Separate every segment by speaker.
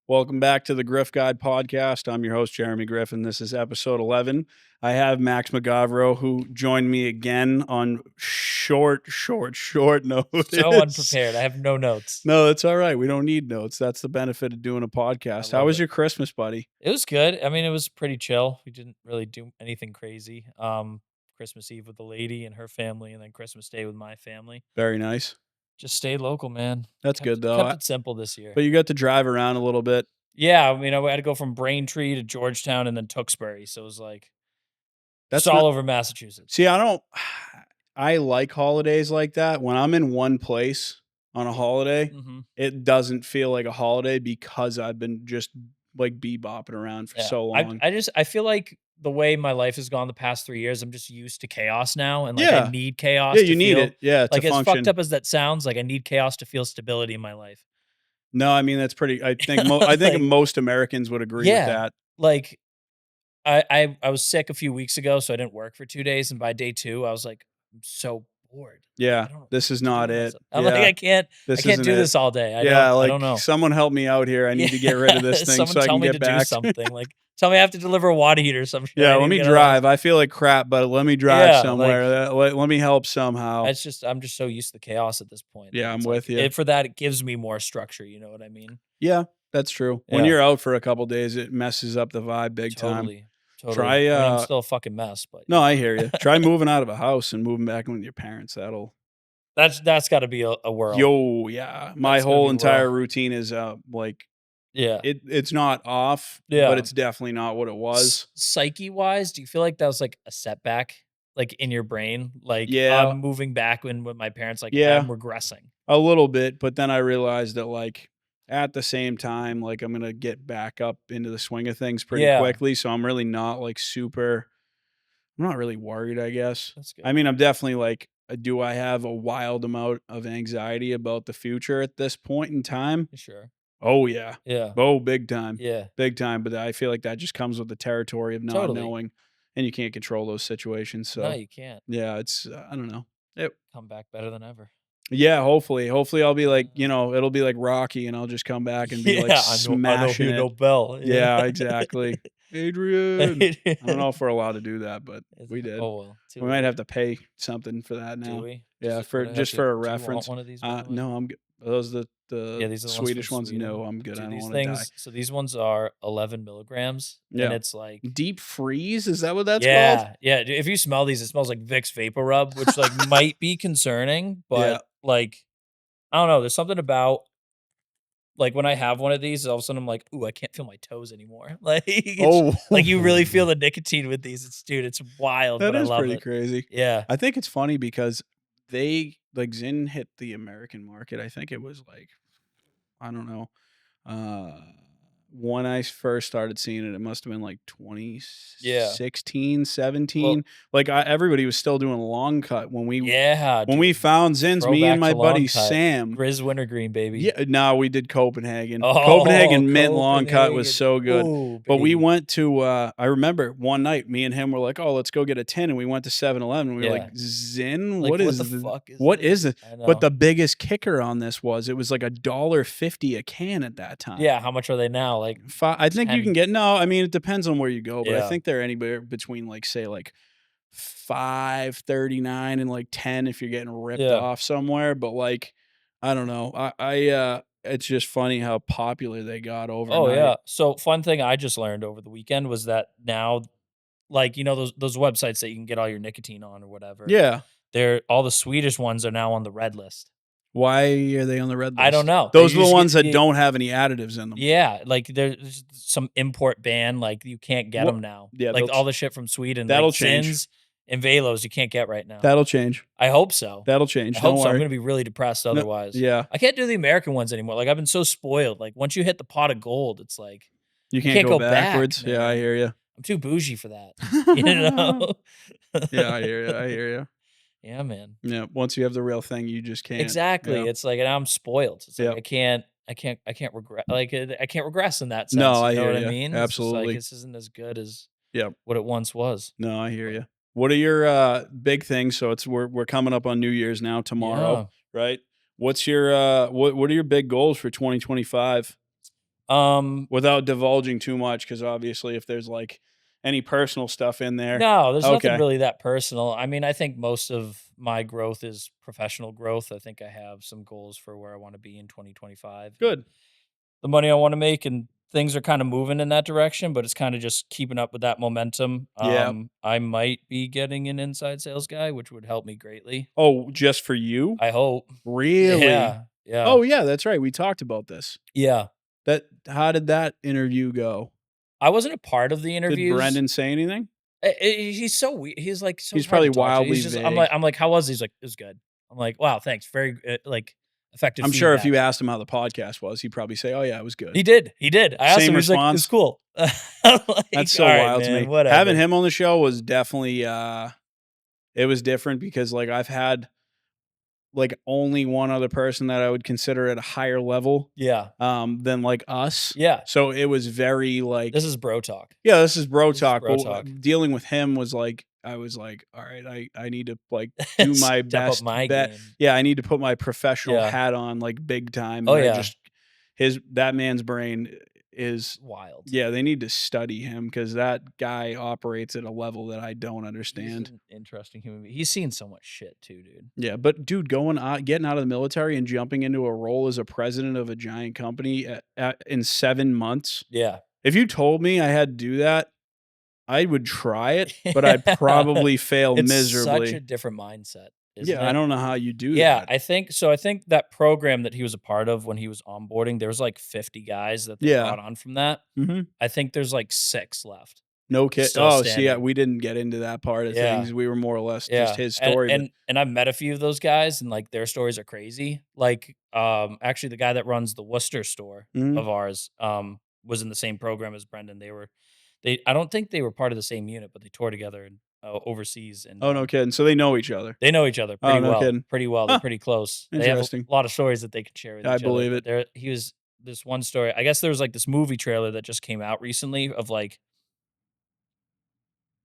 Speaker 1: Welcome back to the Griff Guide Podcast. I'm your host, Jeremy Griffin. This is episode 11. I have Max Mogavero, who joined me again on short notice.
Speaker 2: So unprepared. I have no notes.
Speaker 1: No, it's all right. We don't need notes. That's the benefit of doing a podcast. How was your Christmas, buddy?
Speaker 2: It was good. I mean, it was pretty chill. We didn't really do anything crazy. Christmas Eve with the lady and her family, and then Christmas Day with my family.
Speaker 1: Very nice.
Speaker 2: Just stayed local, man.
Speaker 1: That's good, though.
Speaker 2: Kept it simple this year.
Speaker 1: But you got to drive around a little bit.
Speaker 2: Yeah, I mean, we had to go from Braintree to Georgetown and then Tewksbury, so it was like
Speaker 1: That's
Speaker 2: all over Massachusetts.
Speaker 1: See, I like holidays like that. When I'm in one place on a holiday, it doesn't feel like a holiday because I've been just like bebopping around for so long.
Speaker 2: I feel like the way my life has gone the past 3 years, I'm just used to chaos now, and like I need chaos.
Speaker 1: Yeah, you need it. Yeah,
Speaker 2: like as fucked up as that sounds, like I need chaos to feel stability in my life.
Speaker 1: No, I mean that's pretty. I think I think most Americans would agree with that.
Speaker 2: Like, I was sick a few weeks ago, so I didn't work for 2 days, and by day 2, I was like, I'm so bored.
Speaker 1: Yeah, this is not it.
Speaker 2: I'm like, I can't do this all day. I don't know.
Speaker 1: Someone help me out here. I need to get rid of this thing so I can get back.
Speaker 2: Do something. Like, tell me I have to deliver a water heater or some shit.
Speaker 1: Yeah, let me drive. I feel like crap, but let me drive somewhere. Let me help somehow.
Speaker 2: I'm just so used to the chaos at this point.
Speaker 1: Yeah, I'm with you.
Speaker 2: For that, it gives me more structure. You know what I mean?
Speaker 1: Yeah, that's true. When you're out for a couple days, it messes up the vibe big time.
Speaker 2: Totally. Try. I'm still a fucking mess, but
Speaker 1: no, I hear you. Try moving out of a house and moving back in with your parents.
Speaker 2: That's got to be a world.
Speaker 1: Yo, yeah. My whole entire routine is like.
Speaker 2: Yeah,
Speaker 1: it's not off, but it's definitely not what it was.
Speaker 2: Psyche wise, do you feel like that was like a setback, like in your brain? Like, I'm moving back with my parents, like I'm regressing
Speaker 1: a little bit, but then I realized that like at the same time, like I'm gonna get back up into the swing of things pretty quickly. So I'm really not like I'm not really worried, I guess.
Speaker 2: That's good.
Speaker 1: I mean, I'm definitely like, do I have a wild amount of anxiety about the future at this point in time?
Speaker 2: Sure.
Speaker 1: Oh, yeah.
Speaker 2: Yeah.
Speaker 1: Oh, big time.
Speaker 2: Yeah.
Speaker 1: Big time. But I feel like that just comes with the territory of not knowing, and you can't control those situations. So,
Speaker 2: no, you can't.
Speaker 1: Yeah, it's, I don't know.
Speaker 2: Come back better than ever.
Speaker 1: Yeah, hopefully. Hopefully I'll be like, it'll be like Rocky, and I'll just come back and be like smashing it.
Speaker 2: No bell.
Speaker 1: Yeah, exactly. Adrian. I don't know if we're allowed to do that, but we did.
Speaker 2: Oh, well.
Speaker 1: We might have to pay something for that now.
Speaker 2: Do we?
Speaker 1: Yeah, for a reference.
Speaker 2: Do you want one of these?
Speaker 1: No, I'm good. Those are the Swedish ones. No, I'm good. I don't want to die.
Speaker 2: So these ones are 11 milligrams.
Speaker 1: Yeah.
Speaker 2: And it's like
Speaker 1: deep freeze. Is that what that's called?
Speaker 2: Yeah. If you smell these, it smells like Vicks Vapor Rub, which like might be concerning, but like, I don't know. There's something about like when I have one of these, all of a sudden I'm like, ooh, I can't feel my toes anymore. Like, like you really feel the nicotine with these. It's wild.
Speaker 1: That
Speaker 2: but
Speaker 1: is
Speaker 2: I love
Speaker 1: pretty
Speaker 2: it.
Speaker 1: crazy.
Speaker 2: Yeah.
Speaker 1: I think it's funny because they like Zyn hit the American market. I think it was like, I don't know. When I first started seeing it, it must have been like 2016, 17. Well, like everybody was still doing long cut when we found Zyns. Me and my buddy Sam,
Speaker 2: Grizz Wintergreen, baby.
Speaker 1: Yeah, no, we did Copenhagen. Copenhagen mint long cut was so good. Ooh, but we went to. I remember one night, me and him were like, "Oh, let's go get a tin," and we went to 7-Eleven. We were like, "Zyn, like, what is it?" But the biggest kicker on this was it was like $1.50 a can at that time.
Speaker 2: Yeah, how much are they now? Like
Speaker 1: I think 10. You can get I mean it depends on where you go, but I think they're anywhere between like say like $5.39 and like 10 if you're getting ripped off somewhere. But like I don't know. I it's just funny how popular they got overnight.
Speaker 2: Oh yeah. So fun thing I just learned over the weekend was that now, like those websites that you can get all your nicotine on or whatever.
Speaker 1: Yeah.
Speaker 2: All the Swedish ones are now on the red list.
Speaker 1: Why are they on the red list?
Speaker 2: I don't know.
Speaker 1: Those are the ones that don't have any additives in them.
Speaker 2: Yeah, like there's some import ban. Like you can't get them now.
Speaker 1: Yeah,
Speaker 2: like all the shit from Sweden.
Speaker 1: That'll
Speaker 2: like
Speaker 1: change.
Speaker 2: Zyns and Velos you can't get right now.
Speaker 1: That'll change.
Speaker 2: I hope so.
Speaker 1: That'll change.
Speaker 2: I hope so. I'm gonna be really depressed otherwise.
Speaker 1: Yeah.
Speaker 2: I can't do the American ones anymore. Like I've been so spoiled. Like once you hit the pot of gold, it's like
Speaker 1: you can't go backwards.
Speaker 2: Back,
Speaker 1: yeah, I hear you.
Speaker 2: I'm too bougie for that. You know?
Speaker 1: Yeah, I hear you.
Speaker 2: Yeah, man.
Speaker 1: Yeah, once you have the real thing, you just can't.
Speaker 2: Exactly. Yeah. It's like, and I'm spoiled. It's like I can't regret. Like I can't regress in that sense.
Speaker 1: No, I
Speaker 2: hear
Speaker 1: you.
Speaker 2: What I mean?
Speaker 1: Absolutely.
Speaker 2: It's like, this isn't as good as what it once was.
Speaker 1: No, I hear you. What are your big things? So we're coming up on New Year's now tomorrow, right? What's your what are your big goals for 2025? Without divulging too much, because obviously if there's like any personal stuff in there.
Speaker 2: No, there's nothing really that personal. I mean, I think most of my growth is professional growth. I think I have some goals for where I want to be in 2025.
Speaker 1: Good.
Speaker 2: The money I want to make, and things are kind of moving in that direction, but it's kind of just keeping up with that momentum.
Speaker 1: Yeah.
Speaker 2: I might be getting an inside sales guy, which would help me greatly.
Speaker 1: Oh, just for you?
Speaker 2: I hope.
Speaker 1: Really?
Speaker 2: Yeah.
Speaker 1: Oh, yeah, that's right. We talked about this.
Speaker 2: Yeah.
Speaker 1: How did that interview go?
Speaker 2: I wasn't a part of the interviews.
Speaker 1: Did Brendan say anything?
Speaker 2: He's so weird. He's like so.
Speaker 1: He's probably wildly vague.
Speaker 2: I'm like, how was he? He's like, it was good. I'm like, wow, thanks. Very like effective.
Speaker 1: I'm sure if you asked him how the podcast was, he'd probably say, "Oh yeah, it was good."
Speaker 2: He did. I asked him. He's like, "It's cool."
Speaker 1: Like, that's so wild to me.
Speaker 2: Whatever.
Speaker 1: Having him on the show was definitely it was different because like I've had like only one other person that I would consider at a higher level.
Speaker 2: Yeah.
Speaker 1: Than like us.
Speaker 2: Yeah.
Speaker 1: So it was very like
Speaker 2: this is bro talk.
Speaker 1: Yeah, this is bro talk.
Speaker 2: Bro talk.
Speaker 1: Dealing with him was like I was like, all right, I need to like do my best.
Speaker 2: Game.
Speaker 1: Yeah, I need to put my professional hat on like big time.
Speaker 2: Oh yeah.
Speaker 1: That man's brain is
Speaker 2: wild.
Speaker 1: Yeah, they need to study him because that guy operates at a level that I don't understand.
Speaker 2: He's an interesting human being. He's seen so much shit too, dude.
Speaker 1: Yeah, but dude, getting out of the military and jumping into a role as a president of a giant company in 7 months.
Speaker 2: Yeah.
Speaker 1: If you told me I had to do that, I would try it, but I'd probably fail miserably.
Speaker 2: It's such a different mindset.
Speaker 1: I don't know how you do that.
Speaker 2: Yeah, I think that program that he was a part of when he was onboarding, there was like 50 guys that they brought on from that.
Speaker 1: Mm-hmm.
Speaker 2: I think there's like 6 left.
Speaker 1: No kid. Oh, see, yeah, we didn't get into that part of things. We were more or less just his story.
Speaker 2: And I've met a few of those guys, and like their stories are crazy. Like, actually, the guy that runs the Worcester store of ours was in the same program as Brendan. I don't think they were part of the same unit, but they toured together and overseas. And
Speaker 1: no kidding. So they know each other.
Speaker 2: They know each other pretty well.
Speaker 1: Kidding.
Speaker 2: Pretty well. They're pretty close.
Speaker 1: Interesting.
Speaker 2: They have a lot of stories that they can share with each other.
Speaker 1: I believe it.
Speaker 2: He was this one story. I guess there was like this movie trailer that just came out recently of like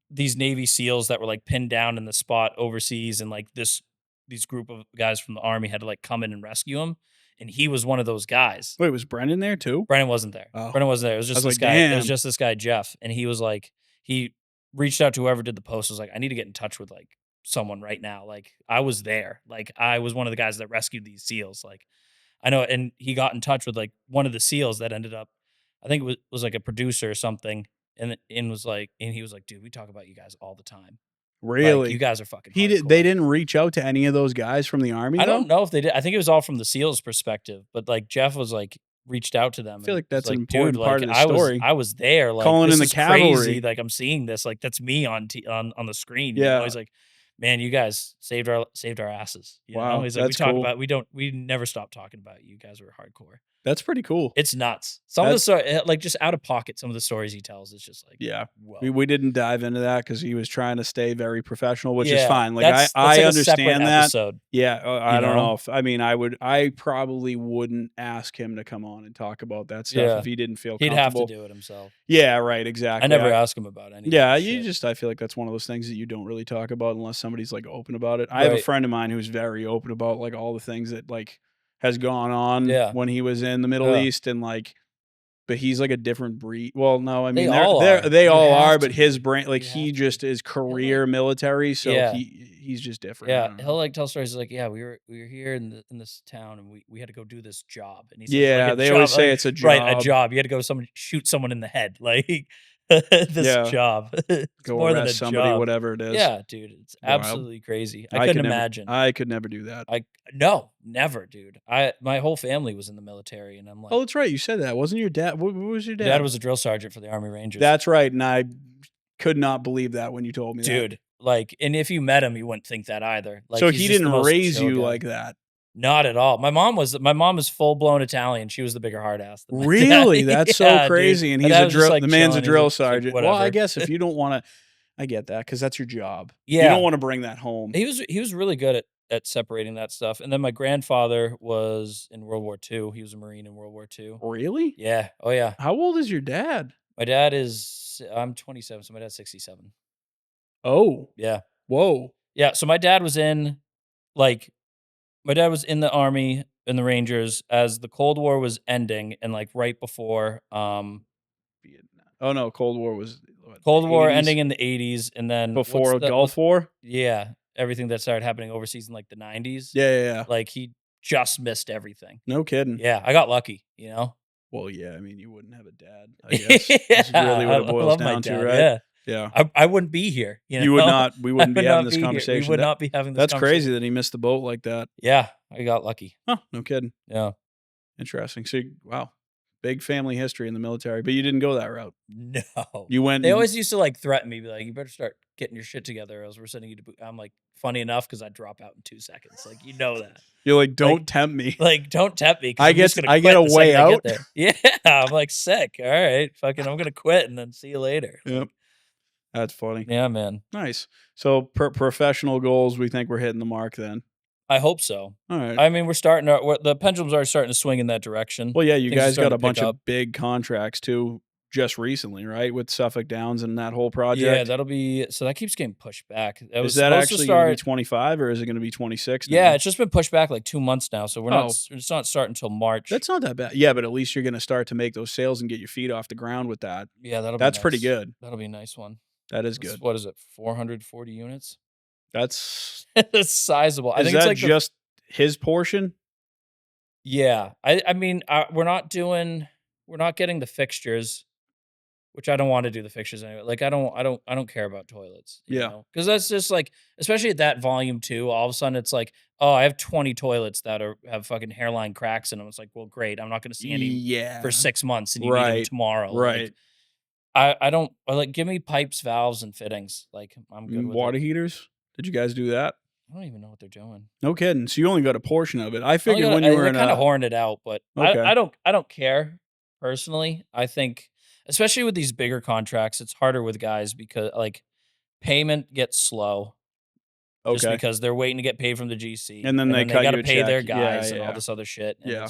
Speaker 2: these Navy SEALs that were like pinned down in the spot overseas, and like these group of guys from the Army had to like come in and rescue him. And he was one of those guys.
Speaker 1: Wait, was Brendan there too?
Speaker 2: Brendan wasn't there.
Speaker 1: Oh.
Speaker 2: Brendan wasn't there. It was just this guy. Damn. It was just this guy, Jeff. And he was like, he reached out to whoever did the post. Was like, I need to get in touch with like someone right now. Like I was there. Like I was one of the guys that rescued these SEALs. Like I know. And he got in touch with like one of the SEALs that ended up, I think it was like a producer or something. And he was like, dude, we talk about you guys all the time.
Speaker 1: Really?
Speaker 2: Like, you guys are fucking
Speaker 1: hardcore. They didn't reach out to any of those guys from the Army,
Speaker 2: I don't know if they did. I think it was all from the SEALs perspective, but like Jeff was like reached out to them.
Speaker 1: I feel like that's an
Speaker 2: important
Speaker 1: part of the story.
Speaker 2: I was there, like
Speaker 1: calling in the cavalry.
Speaker 2: Crazy. Like I'm seeing this, like that's me on the screen.
Speaker 1: Yeah.
Speaker 2: You know? He's like, man, you guys saved our asses. You know? He's like,
Speaker 1: that's cool.
Speaker 2: We never stop talking about you. You guys were hardcore.
Speaker 1: That's pretty cool.
Speaker 2: It's nuts. Some of the stories, like just out of pocket, some of the stories he tells, it's just like,
Speaker 1: we didn't dive into that because he was trying to stay very professional, which is fine. Like
Speaker 2: that's
Speaker 1: I
Speaker 2: like
Speaker 1: understand that.
Speaker 2: Episode,
Speaker 1: I don't know if I probably wouldn't ask him to come on and talk about that stuff if he didn't feel comfortable.
Speaker 2: He'd have to do it himself.
Speaker 1: Yeah, right, exactly.
Speaker 2: I never ask him about anything.
Speaker 1: Yeah, I feel like that's one of those things that you don't really talk about unless somebody's like open about it. I have a friend of mine who's very open about like all the things that like has gone on when he was in the Middle East, and like, but he's like a different breed. Well, no, I mean they all are, but his brain, like he just is career military, so he's just different.
Speaker 2: Yeah, he'll like tell stories like, we were here in this town, and we had to go do this job, and he's
Speaker 1: they always say it's a job,
Speaker 2: right? A job. You had to go shoot someone in the head, like. This job. It's
Speaker 1: go
Speaker 2: more than a
Speaker 1: somebody,
Speaker 2: job.
Speaker 1: whatever it is.
Speaker 2: Yeah, dude, it's absolutely crazy. I couldn't imagine.
Speaker 1: I could never do that.
Speaker 2: No, never, dude. My whole family was in the military, and I'm like,
Speaker 1: oh, that's right. You said that. Wasn't your dad? What was your dad?
Speaker 2: Dad was a drill sergeant for the Army Rangers.
Speaker 1: That's right, and I could not believe that when you told me,
Speaker 2: dude. Like, and if you met him, you wouldn't think that either. Like,
Speaker 1: so he didn't raise you like that.
Speaker 2: Not at all. My mom is full blown Italian. She was the bigger hard ass.
Speaker 1: Really? That's so crazy.
Speaker 2: Dude.
Speaker 1: And he's
Speaker 2: the
Speaker 1: man's a drill sergeant.
Speaker 2: Like,
Speaker 1: well, I guess if you don't want to, I get that because that's your job.
Speaker 2: Yeah.
Speaker 1: You don't want to bring that home.
Speaker 2: He was really good at separating that stuff. And then my grandfather was in World War II. He was a Marine in World War II.
Speaker 1: Really?
Speaker 2: Yeah. Oh yeah.
Speaker 1: How old is your dad?
Speaker 2: My dad I'm 27, so my dad's 67.
Speaker 1: Oh.
Speaker 2: Yeah.
Speaker 1: Whoa.
Speaker 2: Yeah. So my dad was in the Army in the Rangers as the Cold War was ending and like right before
Speaker 1: Vietnam. Oh no, Cold War was
Speaker 2: Cold War
Speaker 1: 80s?
Speaker 2: ending in the 80s, and then
Speaker 1: Before Gulf War?
Speaker 2: Yeah, everything that started happening overseas in like the 90s.
Speaker 1: Yeah.
Speaker 2: Like he just missed everything.
Speaker 1: No kidding.
Speaker 2: Yeah, I got lucky, you know?
Speaker 1: Well, yeah, I mean, you wouldn't have a dad, I guess. That's really what it boils down to, right?
Speaker 2: Yeah. I wouldn't be here.
Speaker 1: You would not. We wouldn't be having this conversation.
Speaker 2: We would not be having this
Speaker 1: That's
Speaker 2: conversation.
Speaker 1: crazy that he missed the boat like that.
Speaker 2: Yeah, I got lucky.
Speaker 1: Huh, no kidding.
Speaker 2: Yeah.
Speaker 1: Interesting. So, wow. Big family history in the military, but you didn't go that route.
Speaker 2: No.
Speaker 1: You went.
Speaker 2: They always used to like threaten me, be like, you better start getting your shit together, or else we're sending you to boot. I'm like, funny enough, because I drop out in 2 seconds. Like, you know that.
Speaker 1: You're like, don't tempt me.
Speaker 2: Like, don't tempt me.
Speaker 1: I get a way out.
Speaker 2: Yeah. I'm like, sick. All right. Fucking, I'm going to quit and then see you later.
Speaker 1: Yep. That's funny.
Speaker 2: Yeah, man.
Speaker 1: Nice. So, professional goals, we think we're hitting the mark then.
Speaker 2: I hope so.
Speaker 1: All right.
Speaker 2: I mean, the pendulums are starting to swing in that direction.
Speaker 1: Well, yeah, you guys got a bunch of big contracts too, just recently, right? With Suffolk Downs and that whole project.
Speaker 2: Yeah, that keeps getting pushed back.
Speaker 1: Is that actually going to be 25 or is it going to be 26?
Speaker 2: Yeah, it's just been pushed back like 2 months now. So it's not starting until March.
Speaker 1: That's not that bad. Yeah, but at least you're going to start to make those sales and get your feet off the ground with that.
Speaker 2: Yeah, that's
Speaker 1: nice. Pretty good.
Speaker 2: That'll be a nice one.
Speaker 1: That is good.
Speaker 2: What is it? 440 units?
Speaker 1: That's
Speaker 2: sizable.
Speaker 1: I think it's like just his portion.
Speaker 2: Yeah, I mean, we're not getting the fixtures, which I don't want to do the fixtures anyway. Like I don't care about toilets.
Speaker 1: Yeah,
Speaker 2: because that's just like, especially at that volume too. All of a sudden, it's like, oh, I have 20 toilets that have fucking hairline cracks in them. It's like, well, great. I'm not going to see any for 6 months, and you need them tomorrow.
Speaker 1: Right.
Speaker 2: Like, I don't like. Give me pipes, valves, and fittings. Like I'm good with
Speaker 1: water heaters. Did you guys do that?
Speaker 2: I don't even know what they're doing.
Speaker 1: No kidding. So you only got a portion of it. I figured when you were in
Speaker 2: kind of horned it out, but okay. I don't care personally. I think, especially with these bigger contracts, it's harder with guys because like payment gets slow. Just because they're waiting to get paid from the GC,
Speaker 1: and then they got to
Speaker 2: pay their guys and all this other shit. And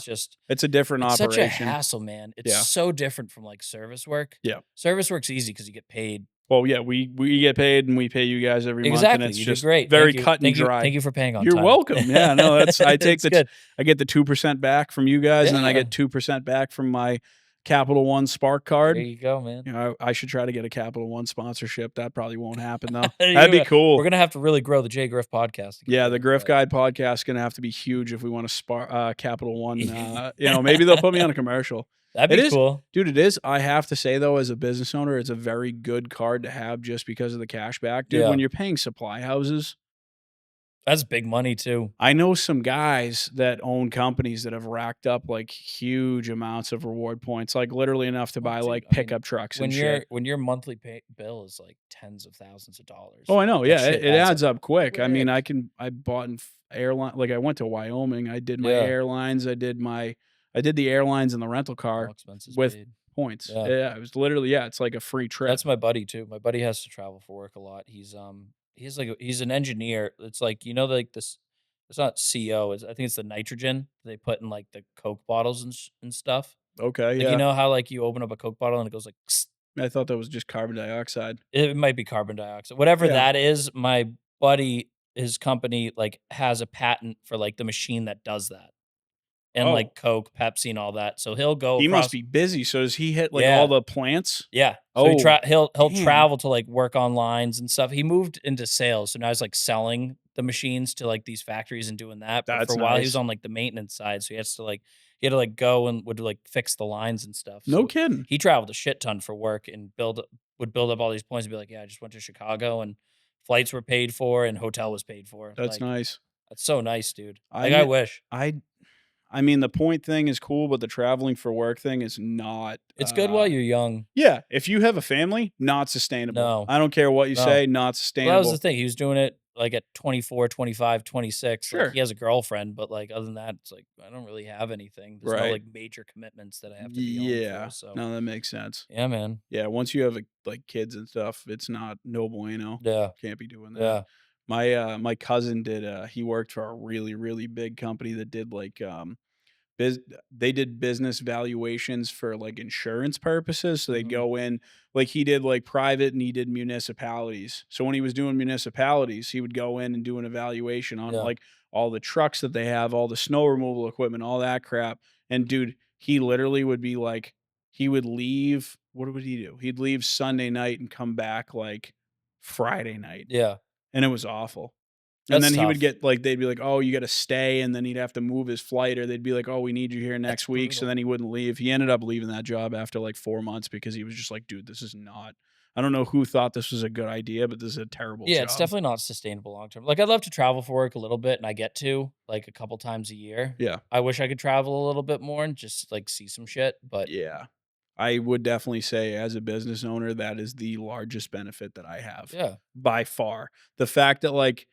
Speaker 1: it's a different operation.
Speaker 2: Such a hassle, man. It's so different from like service work.
Speaker 1: Yeah,
Speaker 2: service work's easy because you get paid.
Speaker 1: Well, yeah, we get paid and we pay you guys every month, and it's just
Speaker 2: great.
Speaker 1: Very cut and dry.
Speaker 2: Thank you for paying on
Speaker 1: time. You're welcome. Yeah, no, that's I take I get the 2% back from you guys, and then I get 2% back from my Capital One Spark card.
Speaker 2: There you go, man.
Speaker 1: You know, I should try to get a Capital One sponsorship. That probably won't happen though. That'd be cool.
Speaker 2: We're gonna have to really grow the Griff Podcast.
Speaker 1: Yeah, the Griff Guide Podcast is gonna have to be huge if we want to Capital One. Maybe they'll put me on a commercial.
Speaker 2: That'd be cool.
Speaker 1: Dude, it is. I have to say, though, as a business owner, it's a very good card to have just because of the cash back. Dude, when you're paying supply houses.
Speaker 2: That's big money, too.
Speaker 1: I know some guys that own companies that have racked up, like, huge amounts of reward points, like, literally enough to buy, like, pickup trucks and shit.
Speaker 2: When your monthly bill is, like, tens of thousands of dollars.
Speaker 1: Oh, I know. Yeah, it adds up quick. I mean, I bought an airline. Like, I went to Wyoming. I did my airlines. I did the airlines and the rental car with points. Yeah, it was literally, it's like a free trip.
Speaker 2: That's my buddy too. My buddy has to travel for work a lot. He's an engineer. It's like, like this, it's not CO. I think it's the nitrogen they put in like the Coke bottles and stuff.
Speaker 1: Okay,
Speaker 2: like, you know how like you open up a Coke bottle and it goes like,
Speaker 1: I thought that was just carbon dioxide.
Speaker 2: It might be carbon dioxide. Whatever that is, my buddy, his company like has a patent for like the machine that does that. And like Coke, Pepsi, and all that. So he'll go.
Speaker 1: He must be busy. So does he hit like all the plants?
Speaker 2: Yeah. So he'll travel to like work on lines and stuff. He moved into sales, so now he's like selling the machines to like these factories and doing that. But for a while, he was on like the maintenance side, so he had to go and would like fix the lines and stuff.
Speaker 1: No kidding.
Speaker 2: He traveled a shit ton for work and would build up all these points and be like, yeah, I just went to Chicago and flights were paid for and hotel was paid for.
Speaker 1: That's nice.
Speaker 2: That's so nice, dude. I wish.
Speaker 1: I mean, the point thing is cool, but the traveling for work thing is not.
Speaker 2: It's good while you're young.
Speaker 1: Yeah. If you have a family, not sustainable.
Speaker 2: No.
Speaker 1: I don't care what you say, not sustainable.
Speaker 2: Well, that was the thing. He was doing it like at 24, 25, 26.
Speaker 1: Sure.
Speaker 2: Like, he has a girlfriend, but like other than that, it's like, I don't really have anything. There's no like major commitments that I have to be on for, so.
Speaker 1: No, that makes sense.
Speaker 2: Yeah, man.
Speaker 1: Yeah. Once you have like kids and stuff, it's not no bueno.
Speaker 2: Yeah.
Speaker 1: Can't be doing that. Yeah. My cousin did, he worked for a really, really big company that did like, they did business valuations for like insurance purposes. So they go in, like he did like private and he did municipalities. So when he was doing municipalities, he would go in and do an evaluation on like all the trucks that they have, all the snow removal equipment, all that crap. And dude, he literally would be like, he would leave. What would he do? He'd leave Sunday night and come back like Friday night.
Speaker 2: Yeah.
Speaker 1: And it was awful.
Speaker 2: That's
Speaker 1: and then
Speaker 2: tough.
Speaker 1: he would get like, they'd be like, oh, you got to stay. And then he'd have to move his flight, or they'd be like, oh, we need you here next week. So then he wouldn't leave. He ended up leaving that job after like 4 months because he was just like, dude, this is not, I don't know who thought this was a good idea, but this is a terrible job.
Speaker 2: It's definitely not sustainable long term. Like, I'd love to travel for work a little bit, and I get to like a couple times a year.
Speaker 1: Yeah.
Speaker 2: I wish I could travel a little bit more and just like see some shit. But
Speaker 1: yeah, I would definitely say as a business owner, that is the largest benefit that I have.
Speaker 2: Yeah.
Speaker 1: By far. The fact that like,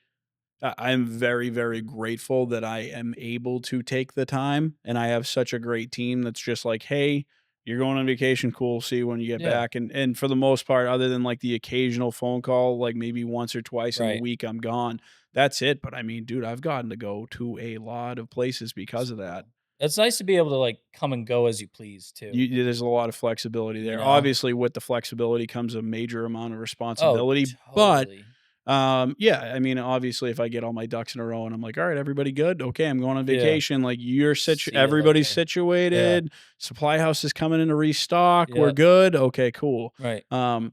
Speaker 1: I'm very, very grateful that I am able to take the time, and I have such a great team that's just like, hey, you're going on vacation, cool, see you when you get back. And for the most part, other than like the occasional phone call, like maybe once or twice in a week, I'm gone. That's it. But I mean, dude, I've gotten to go to a lot of places because of that.
Speaker 2: It's nice to be able to like come and go as you please too.
Speaker 1: There's a lot of flexibility there.
Speaker 2: You know?
Speaker 1: Obviously, with the flexibility comes a major amount of responsibility.
Speaker 2: Oh, totally.
Speaker 1: But yeah, I mean, obviously, if I get all my ducks in a row and I'm like, all right, everybody good? Okay, I'm going on vacation. Like, everybody's situated. Supply house is coming in to restock. We're good. Okay, cool.
Speaker 2: Right.
Speaker 1: And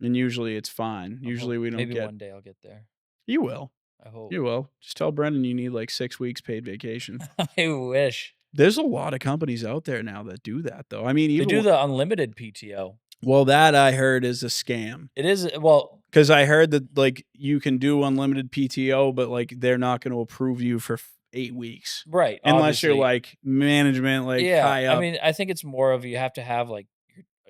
Speaker 1: usually it's fine. Usually we don't
Speaker 2: maybe one day I'll get there.
Speaker 1: You will.
Speaker 2: I hope.
Speaker 1: You will. Just tell Brendan you need like 6 weeks paid vacation.
Speaker 2: I wish.
Speaker 1: There's a lot of companies out there now that do that, though. I mean, even
Speaker 2: they do the unlimited PTO.
Speaker 1: Well, that I heard is a scam.
Speaker 2: It is. Well,
Speaker 1: because I heard that like you can do unlimited PTO, but like they're not going to approve you for 8 weeks,
Speaker 2: right?
Speaker 1: Unless you're like management, like high up.
Speaker 2: I mean, I think it's more of you have to have like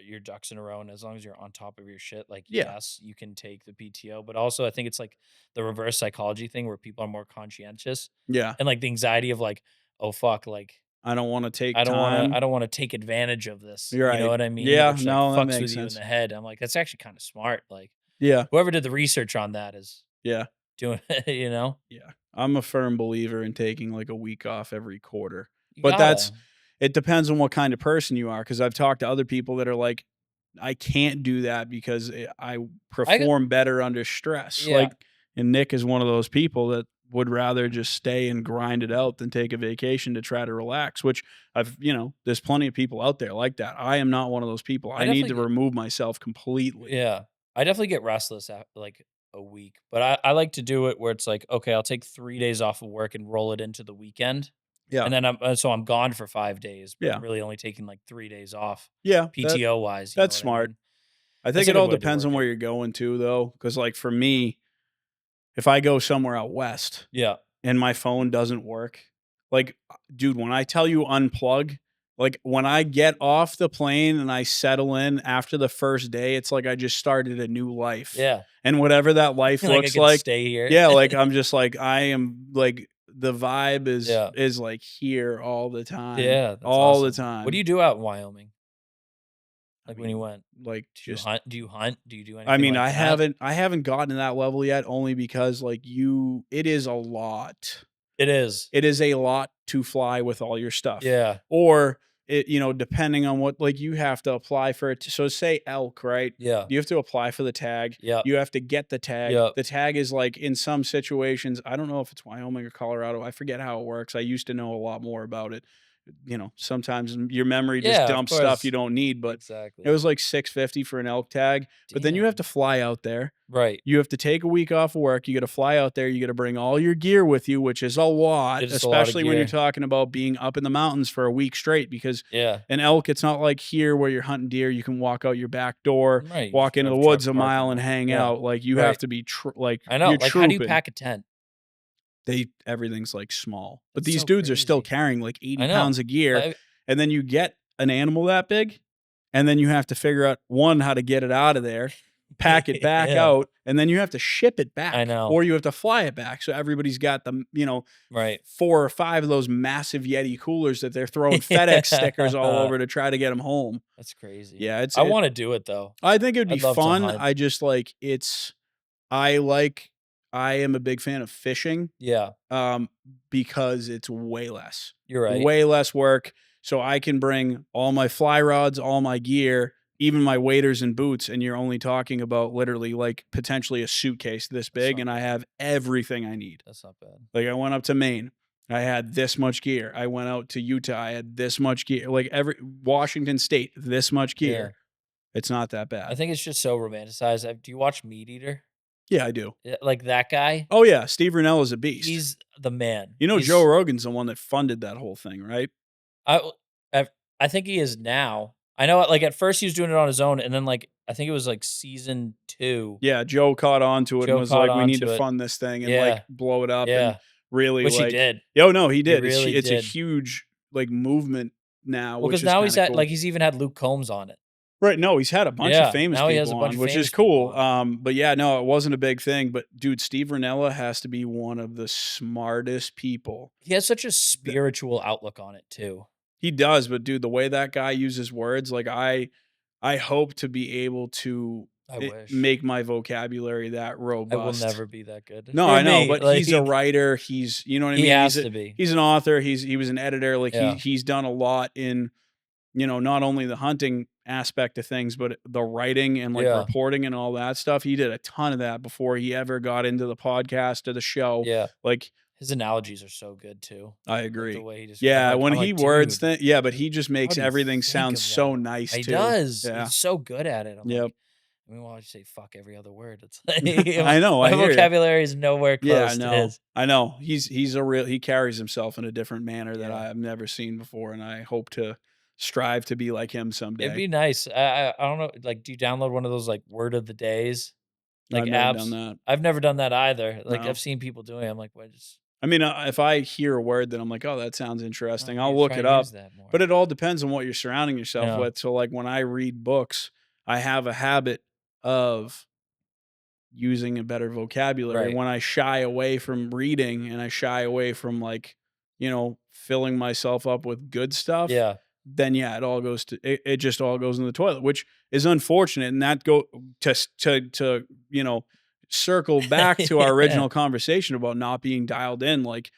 Speaker 2: your ducks in a row, and as long as you're on top of your shit, like yes, you can take the PTO. But also, I think it's like the reverse psychology thing where people are more conscientious.
Speaker 1: Yeah,
Speaker 2: and like the anxiety of like, oh fuck, like.
Speaker 1: I don't want to take
Speaker 2: I don't want to take advantage of this.
Speaker 1: You're right.
Speaker 2: You know what I mean?
Speaker 1: Yeah,
Speaker 2: which,
Speaker 1: no,
Speaker 2: like,
Speaker 1: that
Speaker 2: fucks
Speaker 1: makes
Speaker 2: with
Speaker 1: sense.
Speaker 2: you in the head. I'm like, that's actually kind of smart. Like,
Speaker 1: yeah,
Speaker 2: whoever did the research on that is doing it, you know?
Speaker 1: Yeah. I'm a firm believer in taking like a week off every quarter. But it depends on what kind of person you are. Cause I've talked to other people that are like, I can't do that because I perform better under stress.
Speaker 2: Yeah.
Speaker 1: Like, and Nick is one of those people that would rather just stay and grind it out than take a vacation to try to relax, which there's plenty of people out there like that. I am not one of those people. I need to remove myself completely.
Speaker 2: Yeah. I definitely get restless after like a week, but I like to do it where it's like, okay, I'll take 3 days off of work and roll it into the weekend.
Speaker 1: Yeah.
Speaker 2: And then I'm gone for 5 days, but I'm really only taking like 3 days off.
Speaker 1: Yeah.
Speaker 2: PTO wise.
Speaker 1: That's smart. I think it all depends on where you're going to though. Cause like for me, if I go somewhere out west, and my phone doesn't work, like, dude, when I tell you unplug, like when I get off the plane and I settle in after the first day, it's like I just started a new life.
Speaker 2: Yeah.
Speaker 1: And whatever that life looks like,
Speaker 2: stay here.
Speaker 1: Yeah, like I'm just like I am like the vibe is like here all the time.
Speaker 2: Yeah,
Speaker 1: all the time.
Speaker 2: What do you do out in Wyoming? Like when you went,
Speaker 1: like
Speaker 2: do you hunt? Do you do anything?
Speaker 1: I mean,
Speaker 2: like
Speaker 1: I haven't gotten to that level yet, only because like it is a lot.
Speaker 2: It is
Speaker 1: a lot to fly with all your stuff.
Speaker 2: Yeah.
Speaker 1: Or depending on what, like you have to apply for it. So say elk, right?
Speaker 2: Yeah.
Speaker 1: You have to apply for the tag.
Speaker 2: Yeah.
Speaker 1: You have to get the tag.
Speaker 2: Yep.
Speaker 1: The tag is like in some situations, I don't know if it's Wyoming or Colorado. I forget how it works. I used to know a lot more about it. Sometimes your memory just dumps stuff you don't need, but it was like $650 for an elk tag. But then you have to fly out there.
Speaker 2: Right.
Speaker 1: You have to take a week off of work. You got to fly out there. You got to bring all your gear with you, which is a lot, especially when you're talking about being up in the mountains for a week straight, because an elk, it's not like here where you're hunting deer. You can walk out your back door, walk into the woods a mile and hang out. Like you have to be
Speaker 2: I know. Like how do you pack a tent?
Speaker 1: Everything's like small, but these dudes are still carrying like 80 pounds of gear. And then you get an animal that big, and then you have to figure out how to get it out of there, pack it back out, and then you have to ship it back.
Speaker 2: I know.
Speaker 1: Or you have to fly it back. So everybody's got the, 4 or 5 of those massive Yeti coolers that they're throwing FedEx stickers all over to try to get them home.
Speaker 2: That's crazy.
Speaker 1: Yeah.
Speaker 2: I want to do it though.
Speaker 1: I think it'd be fun. I just like, I am a big fan of fishing.
Speaker 2: Yeah.
Speaker 1: Because it's way less.
Speaker 2: You're right.
Speaker 1: Way less work. So I can bring all my fly rods, all my gear, even my waders and boots, and you're only talking about literally like potentially a suitcase this big, and I have everything I need.
Speaker 2: That's not bad.
Speaker 1: Like I went up to Maine, I had this much gear. I went out to Utah, I had this much gear. Like Washington State, this much gear. It's not that bad.
Speaker 2: I think it's just so romanticized. Do you watch Meat Eater?
Speaker 1: Yeah, I do.
Speaker 2: Like that guy?
Speaker 1: Oh yeah, Steve Rinella is a beast.
Speaker 2: He's the man.
Speaker 1: You know, Joe Rogan's the one that funded that whole thing, right?
Speaker 2: I think he is now. I know, like at first he was doing it on his own, and then like I think it was like season 2.
Speaker 1: Yeah, Joe caught on to it and was like, "We need to fund this thing and like blow it up." And really,
Speaker 2: which
Speaker 1: like,
Speaker 2: he did.
Speaker 1: Oh no, he did.
Speaker 2: He really
Speaker 1: it's
Speaker 2: did.
Speaker 1: a huge like movement now.
Speaker 2: Well, because now he's cool. Like he's even had Luke Combs on it.
Speaker 1: Right. No, he's had a bunch of famous people on, which is cool. But yeah, no, it wasn't a big thing. But dude, Steve Rinella has to be one of the smartest people.
Speaker 2: He has such a spiritual outlook on it too.
Speaker 1: He does, but dude, the way that guy uses words, like I hope to be able to make my vocabulary that robust.
Speaker 2: I will never be that good.
Speaker 1: No, I know, but like, he's a writer. He's, you know what I mean?
Speaker 2: He has to be.
Speaker 1: He's an author. He was an editor. Like he's done a lot in, you know, not only the hunting aspect of things, but the writing and like reporting and all that stuff. He did a ton of that before he ever got into the podcast or the show.
Speaker 2: Yeah.
Speaker 1: Like
Speaker 2: his analogies are so good too.
Speaker 1: I agree.
Speaker 2: Like the way he just
Speaker 1: when he words things, but he just makes everything sound so nice too.
Speaker 2: He does.
Speaker 1: Yeah.
Speaker 2: He's so good at it.
Speaker 1: Yep.
Speaker 2: Like, I mean, why would you say fuck every other word? It's like,
Speaker 1: I know.
Speaker 2: My vocabulary is nowhere close to his.
Speaker 1: I know. He carries himself in a different manner that I have never seen before, and I hope to strive to be like him someday.
Speaker 2: It'd be nice. I don't know. Like, do you download one of those like word of the days, like
Speaker 1: I've
Speaker 2: apps?
Speaker 1: never done that.
Speaker 2: I've never done that either. Like
Speaker 1: No.
Speaker 2: I've seen people doing it. I'm like, what?
Speaker 1: I mean, if I hear a word that I'm like, oh, that sounds interesting, I'll look it up. But it all depends on what you're surrounding yourself with. So, like when I read books, I have a habit of using a better vocabulary. Right. When I shy away from reading and I shy away from like, you know, filling myself up with good stuff.
Speaker 2: Yeah.
Speaker 1: Then it just all goes in the toilet, which is unfortunate. And that to you know, circle back to our original conversation about not being dialed in. Like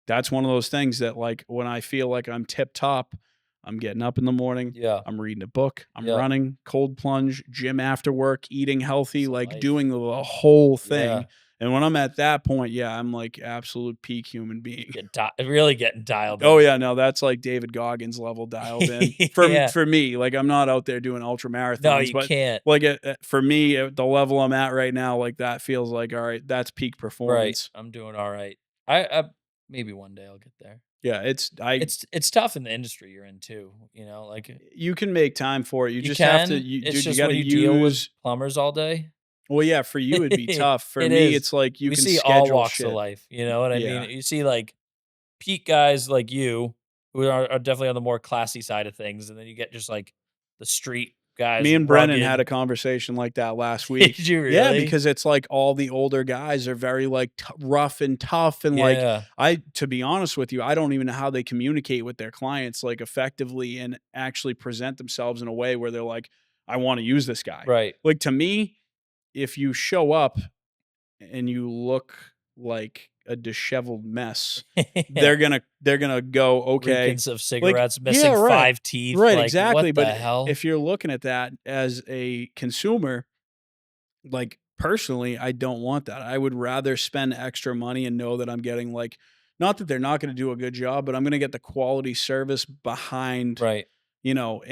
Speaker 1: that's one of those things that like when I feel like I'm tip top, I'm getting up in the morning.
Speaker 2: Yeah.
Speaker 1: I'm reading a book. I'm running, cold plunge, gym after work, eating healthy, like doing the whole thing. Yeah. And when I'm at that point, I'm like absolute peak human being.
Speaker 2: Really getting dialed in.
Speaker 1: Oh yeah, no, that's like David Goggins level dialed in. For me, like I'm not out there doing ultra marathons.
Speaker 2: No, you can't.
Speaker 1: Like for me, at the level I'm at right now, like that feels like, all right, that's peak performance.
Speaker 2: Right, I'm doing all right. I maybe one day I'll get there.
Speaker 1: Yeah,
Speaker 2: it's tough in the industry you're in too. You know, like
Speaker 1: you can make time for it. You just have to. You got to
Speaker 2: deal with plumbers all day.
Speaker 1: Well, yeah, for you it'd be tough. For me, it's like you can
Speaker 2: see all walks of life. You know what I mean? You see like peak guys like you who are definitely on the more classy side of things, and then you get just like the street guys.
Speaker 1: Me and Brennan had a conversation like that last week.
Speaker 2: Did you really?
Speaker 1: Yeah, because it's like all the older guys are very like rough and tough, and like to be honest with you, I don't even know how they communicate with their clients like effectively and actually present themselves in a way where they're like, I want to use this guy.
Speaker 2: Right.
Speaker 1: Like to me, if you show up and you look like a disheveled mess, they're gonna go, okay,
Speaker 2: reekings of cigarettes, like, missing 5 teeth,
Speaker 1: right?
Speaker 2: Like,
Speaker 1: exactly.
Speaker 2: What
Speaker 1: but
Speaker 2: the hell?
Speaker 1: If you're looking at that as a consumer, like personally, I don't want that. I would rather spend extra money and know that I'm getting like, not that they're not going to do a good job, but I'm going to get the quality service behind, you know,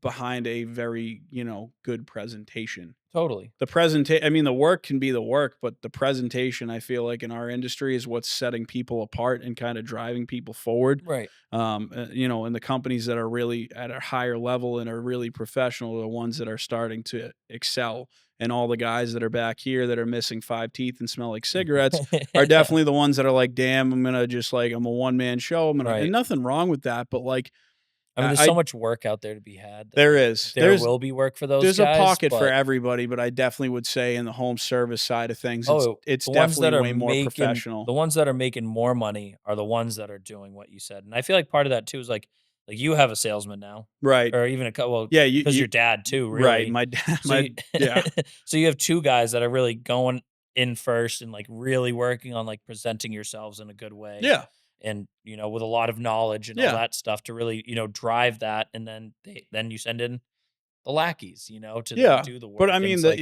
Speaker 1: behind a very, you know, good presentation.
Speaker 2: Totally.
Speaker 1: I mean, the work can be the work, but the presentation, I feel like in our industry is what's setting people apart and kind of driving people forward.
Speaker 2: Right.
Speaker 1: You know, and the companies that are really at a higher level and are really professional are the ones that are starting to excel. And all the guys that are back here that are missing 5 teeth and smell like cigarettes are definitely the ones that are like, damn, I'm a one-man show. And nothing wrong with that, but like,
Speaker 2: I mean, there's so much work out there to be had.
Speaker 1: There is.
Speaker 2: There will be work for those guys.
Speaker 1: There's a pocket for everybody, but I definitely would say in the home service side of things, it's definitely way more professional.
Speaker 2: The ones that are making more money are the ones that are doing what you said. And I feel like part of that too is like you have a salesman now.
Speaker 1: Right.
Speaker 2: Or even because your dad too, really.
Speaker 1: Right. My dad.
Speaker 2: So you have 2 guys that are really going in first and like really working on like presenting yourselves in a good way.
Speaker 1: Yeah.
Speaker 2: And, you know, with a lot of knowledge and all that stuff to really, you know, drive that. And then you send in lackeys, you know, to
Speaker 1: Yeah,
Speaker 2: do the
Speaker 1: but
Speaker 2: work.
Speaker 1: I
Speaker 2: And
Speaker 1: mean,
Speaker 2: it's like,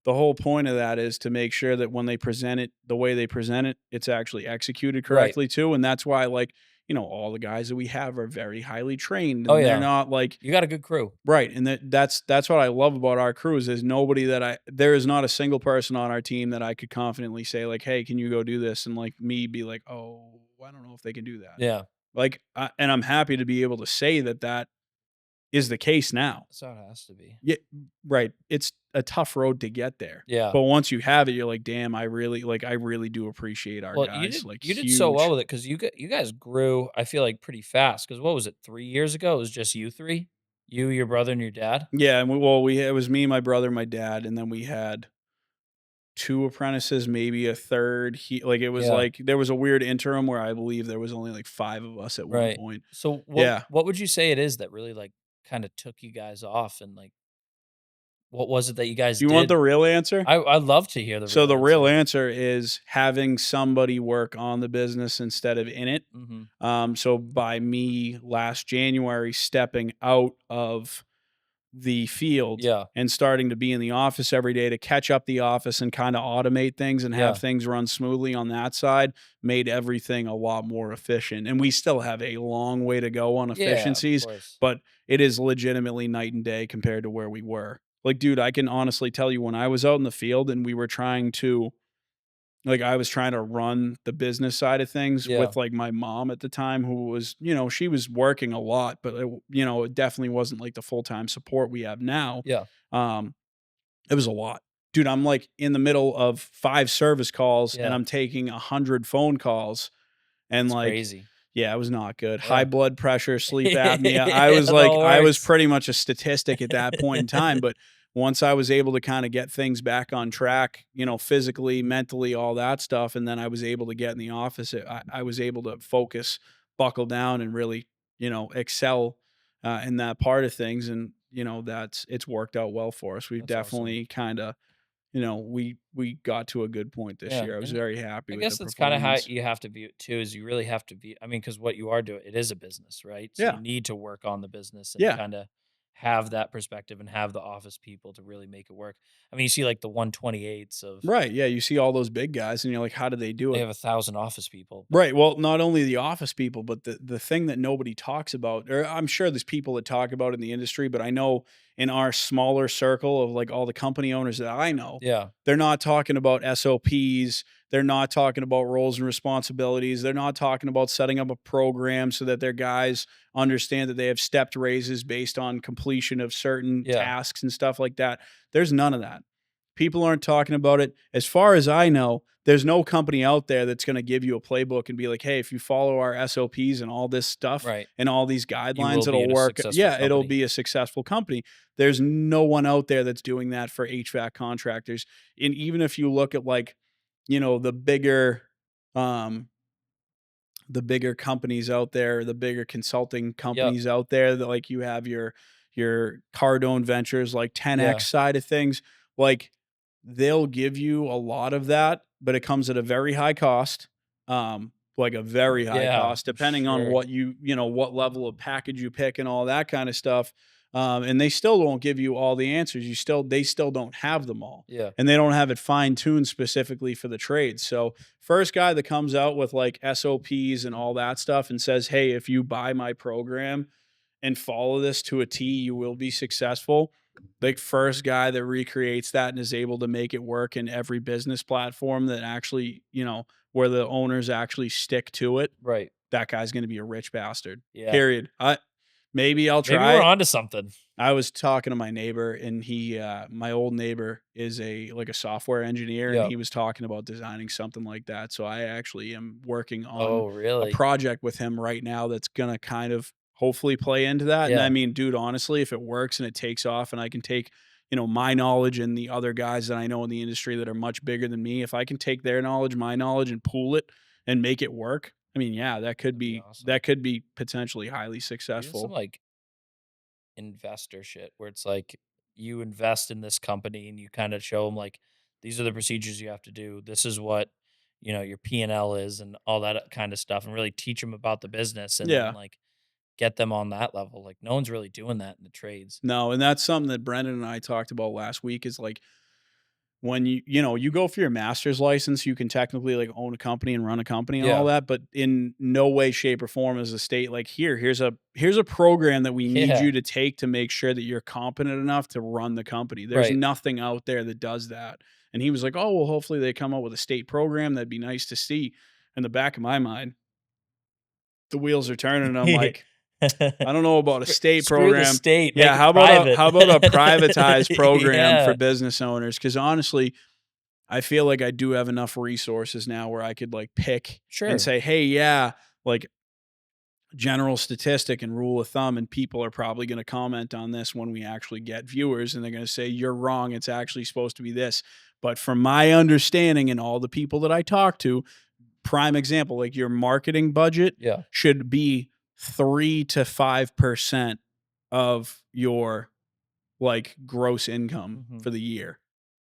Speaker 1: the whole point of that is to make sure that when they present it the way they present it, it's actually executed
Speaker 2: right.
Speaker 1: correctly too, and that's why, like, all the guys that we have are very highly trained,
Speaker 2: Oh
Speaker 1: and they're
Speaker 2: yeah.
Speaker 1: not like
Speaker 2: You got a good crew.
Speaker 1: right, and that's what I love about our crews is nobody that there is not a single person on our team that I could confidently say like, "Hey, can you go do this?" and like me be like, "Oh, I don't know if they can do that."
Speaker 2: Yeah.
Speaker 1: Like, and I'm happy to be able to say that that is the case now.
Speaker 2: That's how it has to be.
Speaker 1: Yeah, right. It's a tough road to get there.
Speaker 2: Yeah.
Speaker 1: But once you have it, you're like, "Damn, I really do appreciate our
Speaker 2: Well,
Speaker 1: guys." Like
Speaker 2: you did so well
Speaker 1: huge.
Speaker 2: with it because you guys grew, I feel like, pretty fast. Because what was it, 3 years ago? It was just you three? You, your brother, and your dad?
Speaker 1: Yeah, and it was me, my brother, my dad, and then we had 2 apprentices, maybe a third. It was
Speaker 2: Yeah.
Speaker 1: like there was a weird interim where I believe there was only like 5 of us at one
Speaker 2: Right.
Speaker 1: point.
Speaker 2: So
Speaker 1: Yeah.
Speaker 2: what would you say it is that really, like, kinda took you guys off, and, like, what was it that you guys
Speaker 1: You want
Speaker 2: did?
Speaker 1: the real answer?
Speaker 2: I'd love to hear the
Speaker 1: So
Speaker 2: real
Speaker 1: the real
Speaker 2: answer.
Speaker 1: answer is having somebody work on the business instead of in it.
Speaker 2: Mhm.
Speaker 1: So by me last January stepping out of the field
Speaker 2: Yeah.
Speaker 1: and starting to be in the office every day to catch up the office and kind of automate things and have
Speaker 2: Yeah.
Speaker 1: things run smoothly on that side made everything a lot more efficient. And we still have a long way to go on
Speaker 2: Yeah, of
Speaker 1: efficiencies,
Speaker 2: course.
Speaker 1: but it is legitimately night and day compared to where we were. Like, dude, I can honestly tell you when I was out in the field and we were trying to like, I was trying to run the business side of things
Speaker 2: Yeah.
Speaker 1: with, like, my mom at the time who was she was working a lot, but it definitely wasn't, like, the full-time support we have now.
Speaker 2: Yeah.
Speaker 1: Um, it was a lot. Dude, I'm, like, in the middle of 5 service calls, and
Speaker 2: Yeah.
Speaker 1: I'm taking 100 phone calls, and,
Speaker 2: It's
Speaker 1: like
Speaker 2: crazy.
Speaker 1: yeah, it was not good. High
Speaker 2: Yeah.
Speaker 1: blood pressure, sleep apnea.
Speaker 2: Yeah, the
Speaker 1: I was
Speaker 2: works.
Speaker 1: pretty much a statistic at that point in time, but once I was able to kinda get things back on track, physically, mentally, all that stuff, and then I was able to get in the office, I was able to focus, buckle down, and really, excel, in that part of things, and, it's worked out well for us. We've
Speaker 2: That's awesome.
Speaker 1: definitely kinda we got to a good point this
Speaker 2: Yeah,
Speaker 1: year. I was
Speaker 2: and
Speaker 1: very happy
Speaker 2: I
Speaker 1: with the
Speaker 2: guess that's kinda how
Speaker 1: performance.
Speaker 2: you have to view it too, is you really have to be, I mean, because what you are doing, it is a business, right? So you
Speaker 1: Yeah.
Speaker 2: need to work on the business and
Speaker 1: Yeah.
Speaker 2: kinda have that perspective and have the office people to really make it work. I mean, you see, like, the 128s of,
Speaker 1: Right, yeah, you see all those big guys and you're like, "How did they do
Speaker 2: they
Speaker 1: it?"
Speaker 2: have 1,000 office people, but
Speaker 1: Right, well, not only the office people, but the thing that nobody talks about, or I'm sure there's people that talk about it in the industry, but I know in our smaller circle of, like, all the company owners that I know,
Speaker 2: yeah,
Speaker 1: they're not talking about SOPs, they're not talking about roles and responsibilities, they're not talking about setting up a program so that their guys understand that they have stepped raises based on completion of certain
Speaker 2: yeah,
Speaker 1: tasks and stuff like that. There's none of that. People aren't talking about it. As far as I know, there's no company out there that's going to give you a playbook and be like, "Hey, if you follow our SOPs and all this stuff
Speaker 2: right.
Speaker 1: and all these
Speaker 2: You
Speaker 1: guidelines,
Speaker 2: will be
Speaker 1: it'll
Speaker 2: in a
Speaker 1: work."
Speaker 2: successful
Speaker 1: Yeah, it'll
Speaker 2: company.
Speaker 1: be a successful company. There's no one out there that's doing that for HVAC contractors. And even if you look at like, the um bigger companies out there, the bigger consulting
Speaker 2: Yep,
Speaker 1: companies out there that like you have your Cardone Ventures, like
Speaker 2: yeah,
Speaker 1: 10X side of things, like they'll give you a lot of that, but it comes at a very high cost. Like a very high
Speaker 2: yeah,
Speaker 1: cost,
Speaker 2: I'm
Speaker 1: depending on
Speaker 2: sure.
Speaker 1: what what level of package you pick and all that kind of stuff. And they still won't give you all the answers. They still don't have them all,
Speaker 2: Yeah,
Speaker 1: and they don't have it fine tuned specifically for the trades. So first guy that comes out with like SOPs and all that stuff and says, "Hey, if you buy my program and follow this to a T, you will be successful." Like first guy that recreates that and is able to make it work in every business platform that actually, where the owners actually stick to it,
Speaker 2: right.
Speaker 1: that guy's going to be a rich bastard.
Speaker 2: Yeah.
Speaker 1: Period. Maybe I'll
Speaker 2: Maybe
Speaker 1: try
Speaker 2: we're
Speaker 1: it.
Speaker 2: onto something.
Speaker 1: I was talking to my neighbor and my old neighbor is a software engineer and
Speaker 2: Yep.
Speaker 1: he was talking about designing something like that. So I actually am working on
Speaker 2: Oh,
Speaker 1: a
Speaker 2: really?
Speaker 1: project with him right now that's going to kind of hopefully play into that. And I
Speaker 2: Yeah.
Speaker 1: mean, dude, honestly, if it works and it takes off and I can take, my knowledge and the other guys that I know in the industry that are much bigger than me, if I can take their knowledge, my knowledge and pool it and make it work, I mean, yeah,
Speaker 2: That'd be awesome.
Speaker 1: that could be potentially highly
Speaker 2: Even some,
Speaker 1: successful.
Speaker 2: like, investor shit where it's like you invest in this company and you kind of show them, like, these are the procedures you have to do. This is what, your P&L is and all that kind of stuff, and really teach them about the business. And then,
Speaker 1: Yeah.
Speaker 2: like, get them on that level. Like no one's really doing that in the trades.
Speaker 1: No, and that's something that Brendan and I talked about last week is like when you go for your master's license, you can technically like own a company and run a company and all that, but in no way, shape, or form as a state like here's a program that we need you to take to make sure that you're competent enough to run the company. There's nothing out there that does that. And he was like, oh, well, hopefully they come up with a state program. That'd be nice to see. In the back of my mind, the wheels are turning and I'm like, I don't know about a state program.
Speaker 2: The state.
Speaker 1: Yeah, how about a privatized program for business owners? Because honestly, I feel like I do have enough resources now where I could like pick and say, hey, yeah, like general statistic and rule of thumb, and people are probably going to comment on this when we actually get viewers, and they're going to say, you're wrong. It's actually supposed to be this. But from my understanding and all the people that I talk to, prime example, like your marketing budget should be 3 to 5% of your like gross income for the year,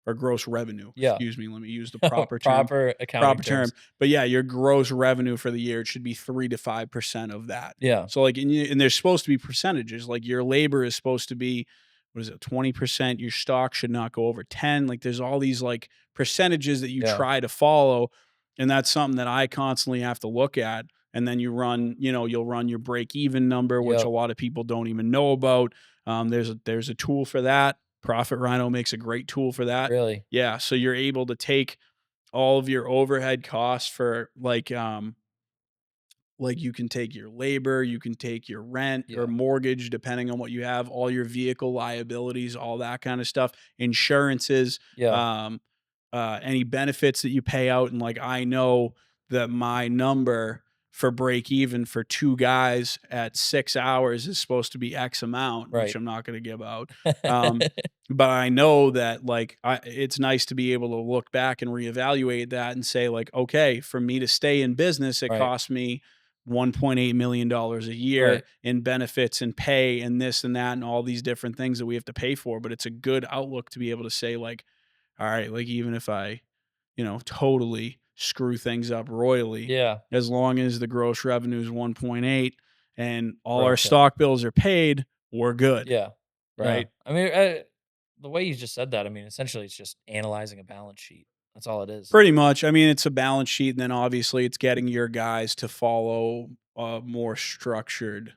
Speaker 1: or gross revenue. Excuse me. Let me use the proper term.
Speaker 2: Proper accounting terms.
Speaker 1: But yeah, your gross revenue for the year, it should be 3 to 5% of that.
Speaker 2: Yeah.
Speaker 1: So like, and there's supposed to be percentages. Like your labor is supposed to be, 20%? Your stock should not go over 10. Like there's all these like percentages that you try to follow. And that's something that I constantly have to look at. And then you run, you'll run your break even number, which a lot of people don't even know about. There's a tool for that. Profit Rhino makes a great tool for that.
Speaker 2: Really?
Speaker 1: Yeah. So you're able to take all of your overhead costs for like you can take your labor, you can take your rent or mortgage, depending on what you have, all your vehicle liabilities, all that kind of stuff, insurances, any benefits that you pay out. And like, I know that my number for break even for 2 guys at 6 hours is supposed to be X amount, which I'm not going to give out. But I know that like, it's nice to be able to look back and reevaluate that and say like, okay, for me to stay in business, it cost me $1.8 million a year in benefits and pay and this and that and all these different things that we have to pay for. But it's a good outlook to be able to say like, all right, like even if I, totally screw things up royally, as long as the gross revenue is 1.8 and all our stock bills are paid, we're good.
Speaker 2: Yeah.
Speaker 1: Right.
Speaker 2: I mean, the way you just said that, I mean, essentially it's just analyzing a balance sheet. That's all it is.
Speaker 1: Pretty much. I mean, it's a balance sheet, and then obviously it's getting your guys to follow a more structured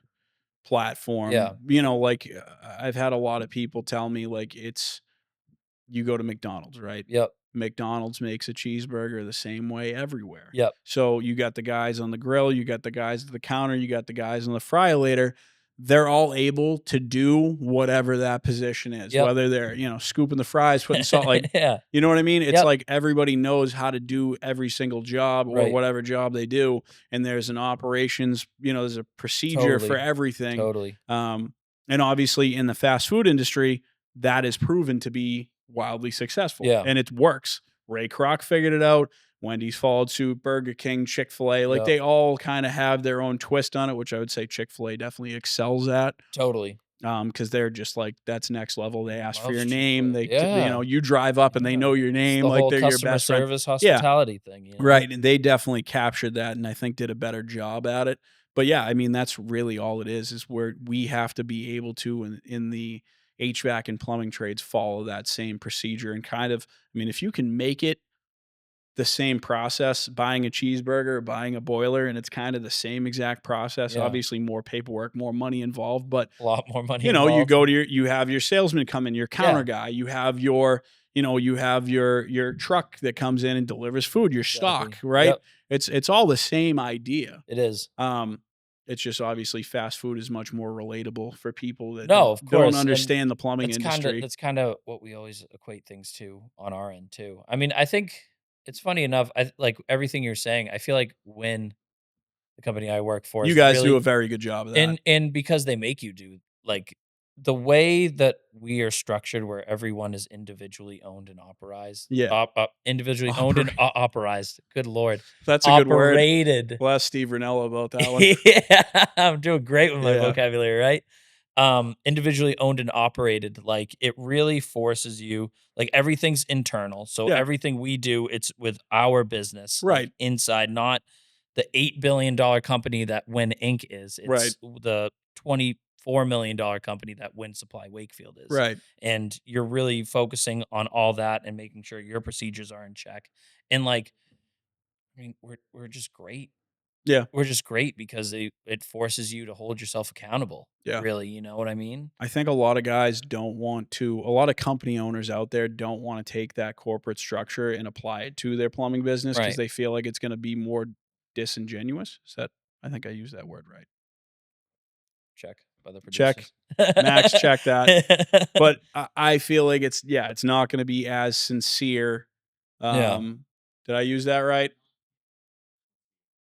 Speaker 1: platform.
Speaker 2: Yeah.
Speaker 1: Like I've had a lot of people tell me like you go to McDonald's, right?
Speaker 2: Yep.
Speaker 1: McDonald's makes a cheeseburger the same way everywhere.
Speaker 2: Yep.
Speaker 1: So you got the guys on the grill, you got the guys at the counter, you got the guys on the fry-later. They're all able to do whatever that position is, whether they're, scooping the fries, putting salt, like, you know what I mean? It's like everybody knows how to do every single job or whatever job they do. And there's an operations, there's a procedure for everything.
Speaker 2: Totally.
Speaker 1: And obviously in the fast food industry, that is proven to be wildly successful.
Speaker 2: Yeah.
Speaker 1: And it works. Ray Kroc figured it out. Wendy's followed suit, Burger King, Chick-fil-A. Like they all kind of have their own twist on it, which I would say Chick-fil-A definitely excels at.
Speaker 2: Totally.
Speaker 1: Because they're just like, that's next level. They ask for your name. They, you drive up and they know your name.
Speaker 2: Like
Speaker 1: they're your best friend.
Speaker 2: Service hospitality thing.
Speaker 1: Right. And they definitely captured that and I think did a better job at it. But yeah, I mean, that's really all it is where we have to be able to, in the HVAC and plumbing trades, follow that same procedure and kind of, I mean, if you can make it the same process, buying a cheeseburger, buying a boiler, and it's kind of the same exact process. Obviously more paperwork, more money involved, but
Speaker 2: a lot more money involved.
Speaker 1: You go to you have your salesman come in, your counter guy, you have your, you have your truck that comes in and delivers food, your stock, right? It's all the same idea.
Speaker 2: It is.
Speaker 1: It's just obviously fast food is much more relatable for people that
Speaker 2: of course.
Speaker 1: don't understand the plumbing industry.
Speaker 2: That's kind of what we always equate things to on our end too. I mean, I think it's funny enough. Like everything you're saying, I feel like when the company I work for,
Speaker 1: you guys do a very good job of that.
Speaker 2: And because they make you do, like the way that we are structured, where everyone is individually owned and operated. Individually owned and operated. Good Lord.
Speaker 1: That's a good word. Operated. We'll ask Steve Ranella about that one.
Speaker 2: Yeah, I'm doing great with my vocabulary, right? Individually owned and operated, like it really forces you, like everything's internal. So everything we do, it's with our business,
Speaker 1: right?
Speaker 2: Like, inside, not the $8 billion company that Win Inc. is. It's the $24 million company that WinSupply Wakefield is.
Speaker 1: Right.
Speaker 2: And you're really focusing on all that and making sure your procedures are in check. And like, I mean, we're just great.
Speaker 1: Yeah.
Speaker 2: We're just great because it forces you to hold yourself accountable.
Speaker 1: Yeah.
Speaker 2: Really, you know what I mean?
Speaker 1: I think a lot of guys don't want to, a lot of company owners out there don't want to take that corporate structure and apply it to their plumbing business because they feel like it's going to be more disingenuous. I think I used that word right.
Speaker 2: Check by the
Speaker 1: producers.
Speaker 2: Check.
Speaker 1: Max, check that. But I feel like it's not going to be as sincere. Did I use that right?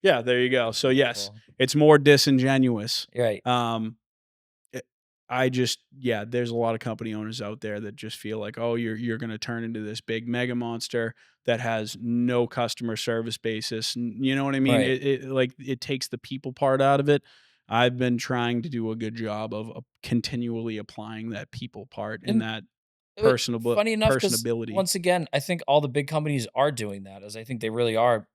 Speaker 1: Yeah, there you go. So yes, it's more disingenuous.
Speaker 2: Right.
Speaker 1: There's a lot of company owners out there that just feel like, oh, you're going to turn into this big mega monster that has no customer service basis. You know what I mean?
Speaker 2: Right.
Speaker 1: It takes the people part out of it. I've been trying to do a good job of continually applying that people part and that
Speaker 2: funny enough,
Speaker 1: personability.
Speaker 2: Once again, I think all the big companies are doing that, as I think they really are,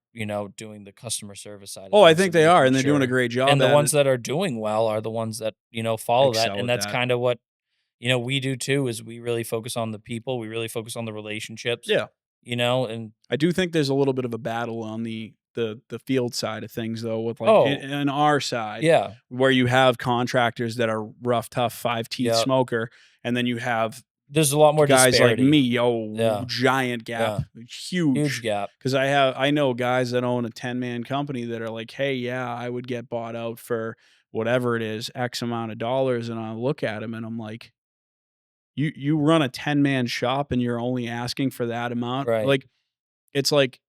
Speaker 2: doing the customer service side.
Speaker 1: I think they are, and they're doing a great job.
Speaker 2: And the ones that are doing well are the ones that follow that, and that's kind of what we do too. Is we really focus on the people, we really focus on the relationships.
Speaker 1: Yeah,
Speaker 2: and
Speaker 1: I do think there's a little bit of a battle on the field side of things, though, with like in our side, where you have contractors that are rough, tough, 5 teeth smoker, and then you have.
Speaker 2: There's a lot more
Speaker 1: guys
Speaker 2: disparity.
Speaker 1: like me, giant gap, huge
Speaker 2: gap.
Speaker 1: Because I know guys that own a 10-man company that are like, hey, I would get bought out for whatever it is, X amount of dollars, and I look at him and I'm like, you run a 10-man shop and you're only asking for that amount,
Speaker 2: right?
Speaker 1: Like, it's like,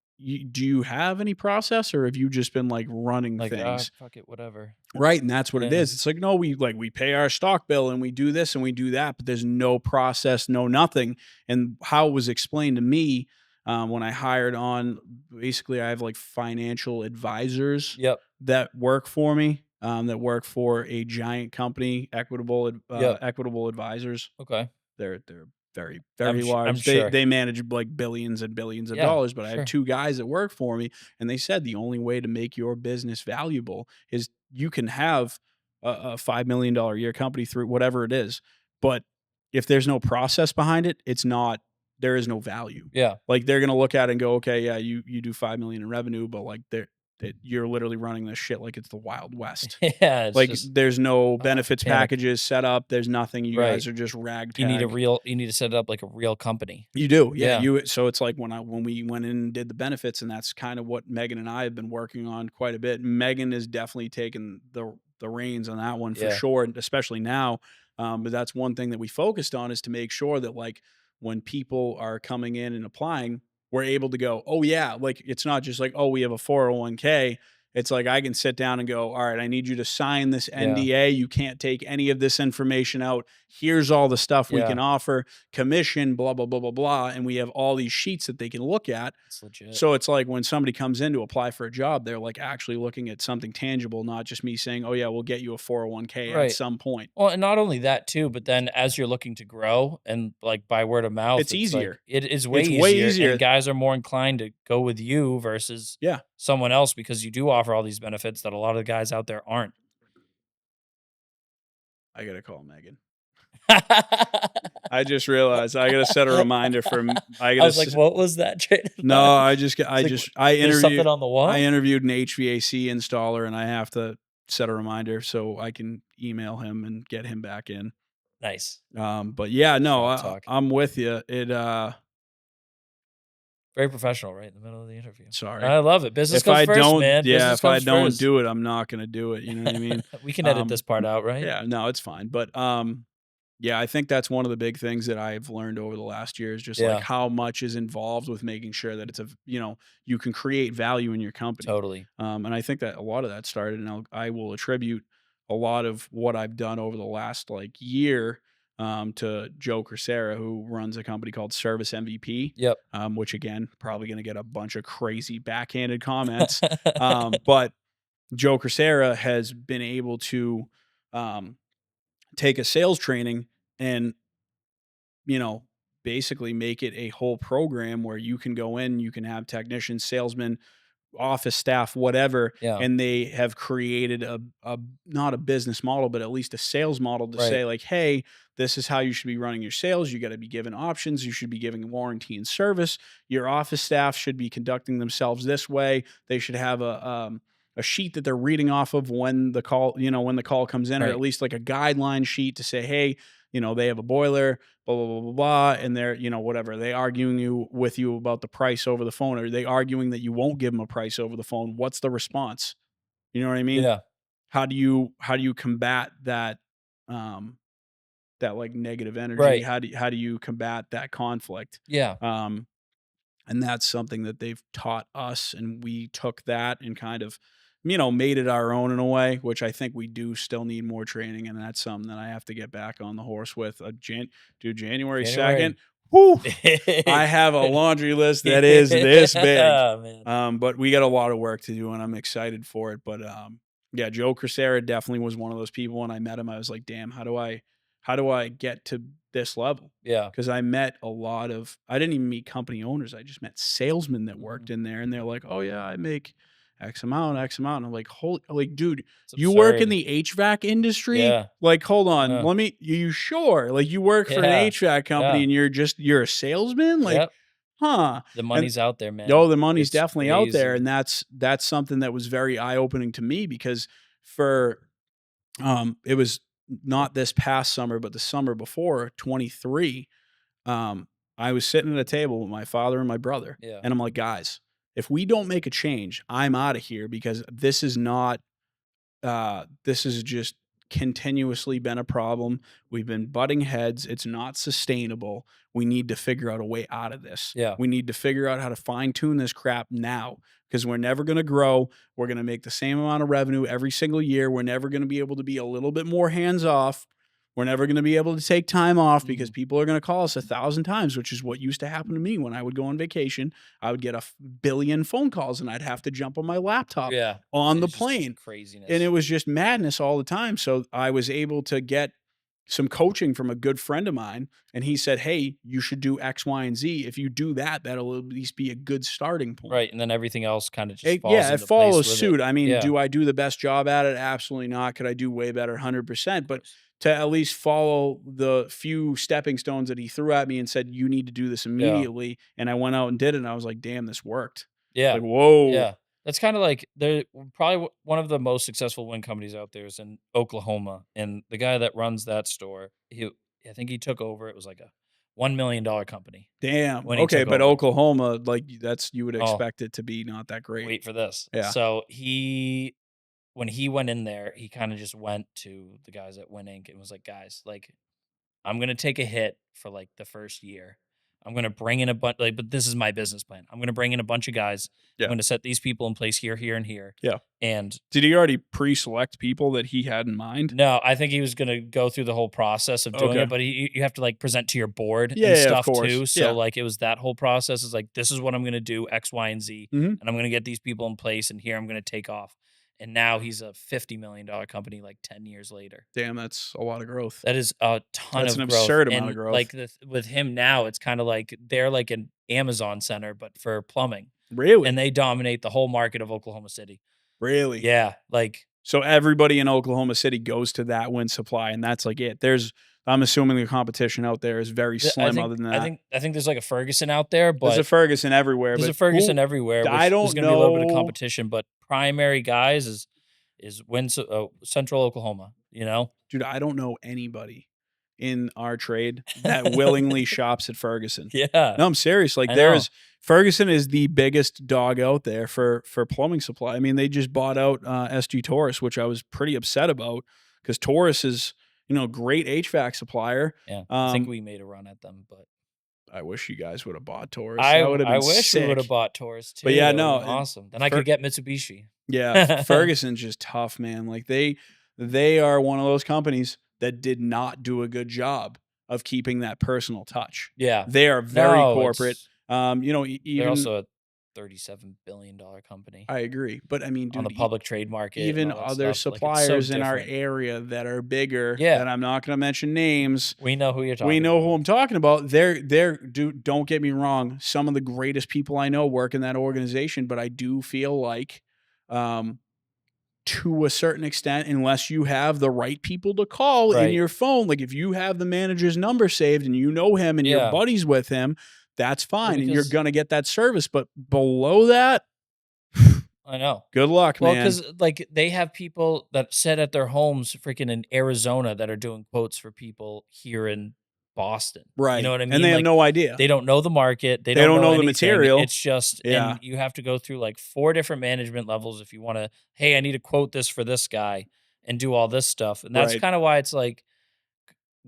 Speaker 1: do you have any process, or have you just been like running things?
Speaker 2: Fuck it, whatever.
Speaker 1: Right, and that's what it is. It's like, no, we pay our stock bill and we do this and we do that, but there's no process, no nothing. And how it was explained to me when I hired on, basically, I have like financial advisors that work for me, that work for a giant company, Equitable Advisors.
Speaker 2: Okay,
Speaker 1: they're very, very large.
Speaker 2: I'm sure.
Speaker 1: They manage like billions and billions of dollars, but I have 2 guys that work for me, and they said the only way to make your business valuable is you can have a $5 million a year company through whatever it is, but if there's no process behind it, there is no value.
Speaker 2: Yeah.
Speaker 1: Like, they're going to look at it and go, okay, yeah, you do 5 million in revenue, but like you're literally running this shit like it's the Wild West.
Speaker 2: Yeah,
Speaker 1: like there's no benefits packages set up. There's nothing. You guys are just ragtag.
Speaker 2: You need to set it up like a real company.
Speaker 1: You do, yeah. So it's like when we went in and did the benefits, and that's kind of what Megan and I have been working on quite a bit. Megan has definitely taken the reins on that one for sure, especially now. But that's one thing that we focused on, is to make sure that like when people are coming in and applying, we're able to go, oh yeah, like it's not just like, oh, we have a 401k. It's like I can sit down and go, all right, I need you to sign this NDA. You can't take any of this information out. Here's all the stuff we can offer, commission, blah, blah, blah, blah, blah. And we have all these sheets that they can look at.
Speaker 2: It's legit.
Speaker 1: So it's like when somebody comes in to apply for a job, they're like actually looking at something tangible, not just me saying, oh yeah, we'll get you a 401k at some point.
Speaker 2: Well, and not only that too, but then as you're looking to grow and like by word of mouth,
Speaker 1: it's easier.
Speaker 2: Like, it is way easier. And guys are more inclined to go with you versus someone else, because you do offer all these benefits that a lot of the guys out there aren't.
Speaker 1: I got to call Megan. I just realized I got to set a reminder for. I
Speaker 2: was like, what was that?
Speaker 1: No, I interviewed
Speaker 2: something on the wall.
Speaker 1: I interviewed an HVAC installer, and I have to set a reminder so I can email him and get him back in.
Speaker 2: Nice.
Speaker 1: But yeah, no, I'm with you.
Speaker 2: Very professional, right in the middle of the interview.
Speaker 1: Sorry,
Speaker 2: I love it. Business comes first, man.
Speaker 1: Yeah, if I don't do it, I'm not going to do it. You know what I mean?
Speaker 2: We can edit this part out, right?
Speaker 1: Yeah, no, it's fine. But yeah, I think that's one of the big things that I've learned over the last year is just like how much is involved with making sure that it's you can create value in your company.
Speaker 2: Totally.
Speaker 1: And I think that a lot of that started, and I will attribute a lot of what I've done over the last like year to Joe Crisera, who runs a company called Service MVP.
Speaker 2: Yep.
Speaker 1: Which again, probably going to get a bunch of crazy backhanded comments. But Joe Crisera has been able to take a sales training and, basically make it a whole program where you can go in, you can have technicians, salesmen, office staff, whatever,
Speaker 2: Yeah.
Speaker 1: and they have created a not a business model, but at least a sales model to say like, hey, this is how you should be running your sales. You got to be given options. You should be giving warranty and service. Your office staff should be conducting themselves this way. They should have a sheet that they're reading off of when the call, when the call comes in, or at least like a guideline sheet to say, hey, they have a boiler, blah, blah, blah, blah, blah, and they're, whatever. Are they arguing with you about the price over the phone? Are they arguing that you won't give them a price over the phone? What's the response? You know what I mean?
Speaker 2: Yeah.
Speaker 1: How do you combat that, that like negative energy? How do you combat that conflict?
Speaker 2: Yeah.
Speaker 1: And that's something that they've taught us, and we took that and kind of, made it our own in a way, which I think we do still need more training. And that's something that I have to get back on the horse with. January 2nd. Whoo! I have a laundry list that is this big.
Speaker 2: Man.
Speaker 1: But we got a lot of work to do, and I'm excited for it. But yeah, Joe Crisera definitely was one of those people. When I met him, I was like, damn, how do I get to this level?
Speaker 2: Yeah.
Speaker 1: Because I met I didn't even meet company owners. I just met salesmen that worked in there, and they're like, oh yeah, I make X amount. And I'm like, dude, you work in the HVAC industry?
Speaker 2: Yeah.
Speaker 1: Like, hold on, you sure? Like, you work for an HVAC company and you're a salesman? Like, huh?
Speaker 2: The money's out there, man.
Speaker 1: The money's definitely out there. And that's something that was very eye-opening to me, because it was not this past summer, but the summer before, 23, I was sitting at a table with my father and my brother.
Speaker 2: Yeah.
Speaker 1: And I'm like, guys, if we don't make a change, I'm out of here, because this is not, this has just continuously been a problem. We've been butting heads. It's not sustainable. We need to figure out a way out of this.
Speaker 2: Yeah.
Speaker 1: We need to figure out how to fine tune this crap now, because we're never going to grow. We're going to make the same amount of revenue every single year. We're never going to be able to be a little bit more hands off. We're never going to be able to take time off, because people are going to call us 1,000 times, which is what used to happen to me when I would go on vacation. I would get a billion phone calls, and I'd have to jump on my laptop on the plane.
Speaker 2: Craziness.
Speaker 1: And it was just madness all the time. So I was able to get some coaching from a good friend of mine, and he said, hey, you should do X, Y, and Z. If you do that, that'll at least be a good starting point.
Speaker 2: Right. And then everything else kind of just falls into
Speaker 1: it follows suit.
Speaker 2: It.
Speaker 1: I mean, do I do the best job at it? Absolutely not. Could I do way better? 100%. But to at least follow the few stepping stones that he threw at me and said, you need to do this immediately. And I went out and did it, and I was like, damn, this worked.
Speaker 2: Yeah.
Speaker 1: Like, whoa.
Speaker 2: Yeah. That's kind of like, they're probably one of the most successful wind companies out there is in Oklahoma. And the guy that runs that store, I think he took over. It was like a $1 million company.
Speaker 1: Damn. Okay, but over. Oklahoma, like, you would expect it to be not that great.
Speaker 2: Wait for this.
Speaker 1: Yeah.
Speaker 2: So when he went in there, he kind of just went to the guys at Win Inc. and was like, guys, like, I'm going to take a hit for like the first year. I'm going to bring in a bunch, but this is my business plan. I'm going to bring in a bunch of guys. Yeah. I'm going to set these people in place here, here, and here.
Speaker 1: Yeah.
Speaker 2: And
Speaker 1: did he already pre-select people that he had in mind?
Speaker 2: No, I think he was going to go through the whole process of doing it, but you have to like present to your board and stuff too. So like it was that whole process is like, this is what I'm going to do, X, Y, and Z. And I'm going to get these people in place, and here I'm going to take off. And now he's a $50 million company like 10 years later.
Speaker 1: Damn, that's a lot of growth.
Speaker 2: That is a ton of growth. That's
Speaker 1: an absurd amount of growth.
Speaker 2: Like with him now, it's kind of like they're like an Amazon center, but for plumbing.
Speaker 1: Really?
Speaker 2: And they dominate the whole market of Oklahoma City.
Speaker 1: Really?
Speaker 2: Yeah. Like,
Speaker 1: so everybody in Oklahoma City goes to that WinSupply, and that's like it. I'm assuming the competition out there is very slim. Other than that,
Speaker 2: I think there's like a Ferguson out there, but
Speaker 1: there's a Ferguson everywhere.
Speaker 2: There's a Ferguson everywhere.
Speaker 1: I don't know.
Speaker 2: There's going to be a little bit of competition, but primary guys is Central Oklahoma. You know,
Speaker 1: dude, I don't know anybody in our trade that willingly shops at Ferguson.
Speaker 2: Yeah,
Speaker 1: no, I'm serious. Like Ferguson is the biggest dog out there for plumbing supply. I mean, they just bought out SG Taurus, which I was pretty upset about, because Taurus is, great HVAC supplier.
Speaker 2: Yeah, I think we made a run at them, but
Speaker 1: I wish you guys would have bought Taurus.
Speaker 2: I wish we would have bought Taurus too.
Speaker 1: But yeah, no,
Speaker 2: awesome. Then I could get Mitsubishi.
Speaker 1: Yeah, Ferguson's just tough, man. Like they are one of those companies that did not do a good job of keeping that personal touch.
Speaker 2: Yeah,
Speaker 1: they are very corporate. Even
Speaker 2: they're also $37 billion company.
Speaker 1: I agree. But I mean, dude,
Speaker 2: on the public trade market,
Speaker 1: even other suppliers in our area that are bigger, that I'm not going to mention names.
Speaker 2: We know who you're talking about.
Speaker 1: We know who I'm talking about. Dude, don't get me wrong. Some of the greatest people I know work in that organization, but I do feel like, to a certain extent, unless you have the right people to call in your phone, like if you have the manager's number saved and you know him and you're buddies with him, that's fine. And you're going to get that service. But below that,
Speaker 2: I know.
Speaker 1: Good luck, man.
Speaker 2: Well, because like they have people that sit at their homes freaking in Arizona that are doing quotes for people here in Boston.
Speaker 1: Right.
Speaker 2: You know what I mean?
Speaker 1: And they have no idea.
Speaker 2: They don't know the market. They don't know the material. It's just, and you have to go through like 4 different management levels if you want to, hey, I need to quote this for this guy and do all this stuff. And that's kind of why it's like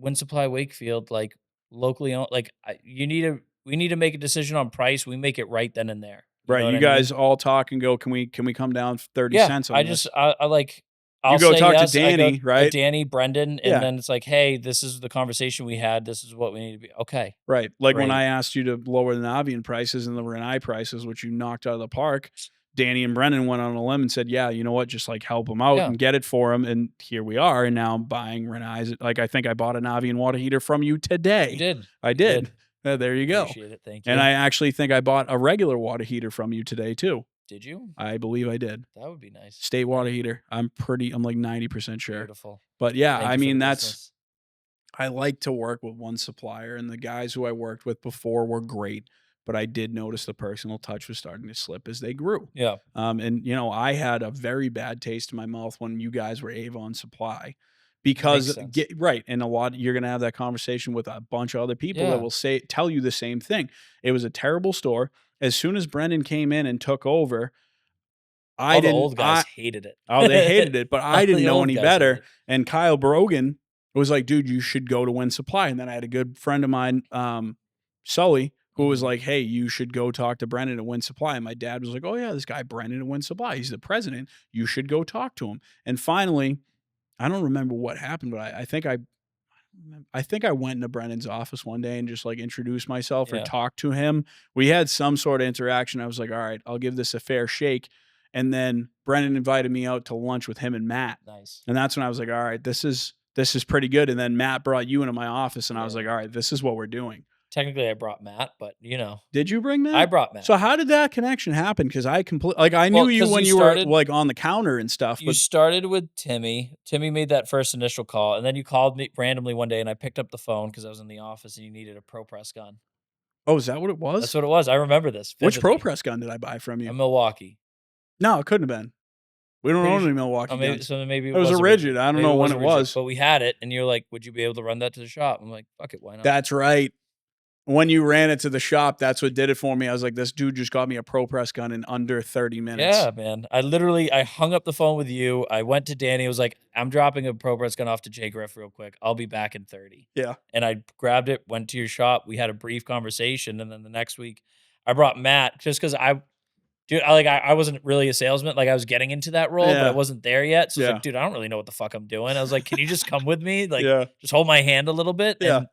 Speaker 2: WinSupply Wakefield, like locally owned, like we need to make a decision on price. We make it right then and there.
Speaker 1: You guys all talk and go, can we come down 30 cents on this?
Speaker 2: I like, I'll
Speaker 1: you go
Speaker 2: say
Speaker 1: talk
Speaker 2: yes,
Speaker 1: to Danny, right?
Speaker 2: Danny, Brendan, and then it's like, hey, this is the conversation we had. This is what we need to be. Okay.
Speaker 1: Right. Like when I asked you to lower the Navian prices and the Renai prices, which you knocked out of the park, Danny and Brendan went on a limb and said, yeah, you know what? Just like help them out and get it for them. And here we are. And now I'm buying Renai's. Like I think I bought a Navian water heater from you today.
Speaker 2: You did.
Speaker 1: I did. There you go.
Speaker 2: Appreciate it. Thank you.
Speaker 1: And I actually think I bought a regular water heater from you today too.
Speaker 2: Did you?
Speaker 1: I believe I did.
Speaker 2: That would be nice.
Speaker 1: State water heater. I'm like 90% sure.
Speaker 2: Beautiful.
Speaker 1: But yeah, I mean, I like to work with one supplier, and the guys who I worked with before were great, but I did notice the personal touch was starting to slip as they grew.
Speaker 2: Yeah.
Speaker 1: And you know, I had a very bad taste in my mouth when you guys were Avon Supply. Because and you're going to have that conversation with a bunch of other people that will tell you the same thing. It was a terrible store. As soon as Brendan came in and took over,
Speaker 2: the old guys hated it.
Speaker 1: Oh, they hated it, but I didn't know any better. And Kyle Brogan was like, dude, you should go to WinSupply. And then I had a good friend of mine, Sully, who was like, hey, you should go talk to Brendan at WinSupply. And my dad was like, oh yeah, this guy Brendan at WinSupply, he's the president. You should go talk to him. And finally, I don't remember what happened, but I think I went into Brendan's office one day and just like introduced myself or talked to him. We had some sort of interaction. I was like, all right, I'll give this a fair shake. And then Brendan invited me out to lunch with him and Matt.
Speaker 2: Nice.
Speaker 1: And that's when I was like, all right, this is pretty good. And then Matt brought you into my office and I was like, all right, this is what we're doing.
Speaker 2: Technically, I brought Matt, but you know.
Speaker 1: Did you bring Matt?
Speaker 2: I brought Matt.
Speaker 1: So how did that connection happen? Because I knew you when you were like on the counter and stuff.
Speaker 2: You started with Timmy. Timmy made that first initial call, and then you called me randomly one day, and I picked up the phone because I was in the office, and you needed a Pro Press gun.
Speaker 1: Oh, is that what it was?
Speaker 2: That's what it was. I remember this vividly.
Speaker 1: Which Pro Press gun did I buy from you?
Speaker 2: A Milwaukee.
Speaker 1: No, it couldn't have been. We don't own any Milwaukee guns.
Speaker 2: So maybe
Speaker 1: it was a rigid. I don't know when it was.
Speaker 2: But we had it, and you're like, would you be able to run that to the shop? I'm like, fuck it, why not?
Speaker 1: That's right. When you ran it to the shop, that's what did it for me. I was like, this dude just got me a Pro Press gun in under 30 minutes.
Speaker 2: Yeah, man. I hung up the phone with you. I went to Danny. I was like, I'm dropping a Pro Press gun off to Jay Griff real quick. I'll be back in 30.
Speaker 1: Yeah.
Speaker 2: And I grabbed it, went to your shop. We had a brief conversation. And then the next week, I brought Matt just because I wasn't really a salesman. Like I was getting into that role, but I wasn't there yet. So I was like, dude, I don't really know what the fuck I'm doing. I was like, can you just come with me? Like, just hold my hand a little bit.
Speaker 1: Yeah.
Speaker 2: And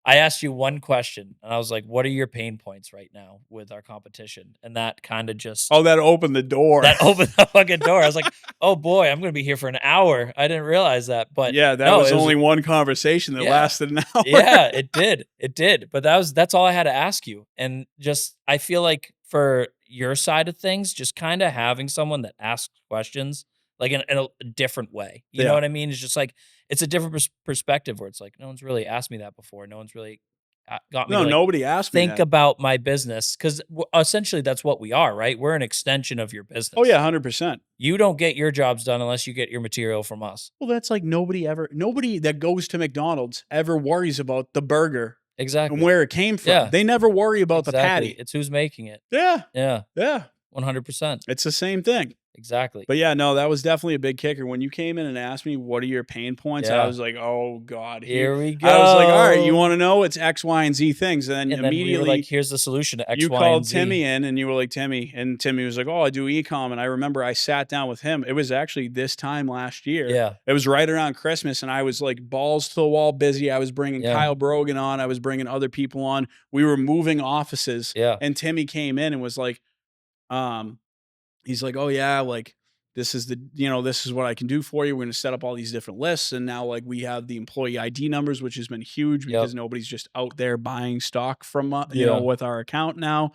Speaker 2: I asked you one question, and I was like, what are your pain points right now with our competition? And that kind of just...
Speaker 1: Oh, that opened the door.
Speaker 2: That opened the fucking door. I was like, oh, boy, I'm going to be here for an hour. I didn't realize that. But
Speaker 1: yeah, that was only one conversation that lasted an hour.
Speaker 2: Yeah, it did. It did. But that's all I had to ask you. And just, I feel like for your side of things, just kind of having someone that asks questions, like in a different way. You know what I mean? It's just like, it's a different perspective where it's like, no one's really asked me that before. No one's really got me to
Speaker 1: nobody asked me
Speaker 2: think about my business. Because essentially that's what we are, right? We're an extension of your business.
Speaker 1: Oh, yeah, 100%.
Speaker 2: You don't get your jobs done unless you get your material from us.
Speaker 1: Well, that's like nobody that goes to McDonald's ever worries about the burger.
Speaker 2: Exactly.
Speaker 1: And where it came from. Yeah. They never worry about the patty.
Speaker 2: It's who's making it.
Speaker 1: Yeah.
Speaker 2: Yeah.
Speaker 1: Yeah.
Speaker 2: 100%.
Speaker 1: It's the same thing.
Speaker 2: Exactly.
Speaker 1: But yeah, no, that was definitely a big kicker. When you came in and asked me, what are your pain points? I was like, oh God.
Speaker 2: Here we go.
Speaker 1: I was like, all right, you want to know? It's X, Y, and Z things. And then immediately,
Speaker 2: we were like, here's the solution to X, Y, and Z.
Speaker 1: You called Timmy in and you were like, Timmy. And Timmy was like, oh, I do e-com. And I remember I sat down with him. It was actually this time last year.
Speaker 2: Yeah.
Speaker 1: It was right around Christmas. And I was like balls to the wall busy. I was bringing Kyle Brogan on. I was bringing other people on. We were moving offices.
Speaker 2: Yeah.
Speaker 1: And Timmy came in and was like, he's like, oh yeah, like this is this is what I can do for you. We're going to set up all these different lists. And now like we have the employee ID numbers, which has been huge because nobody's just out there buying stock from, with our account now.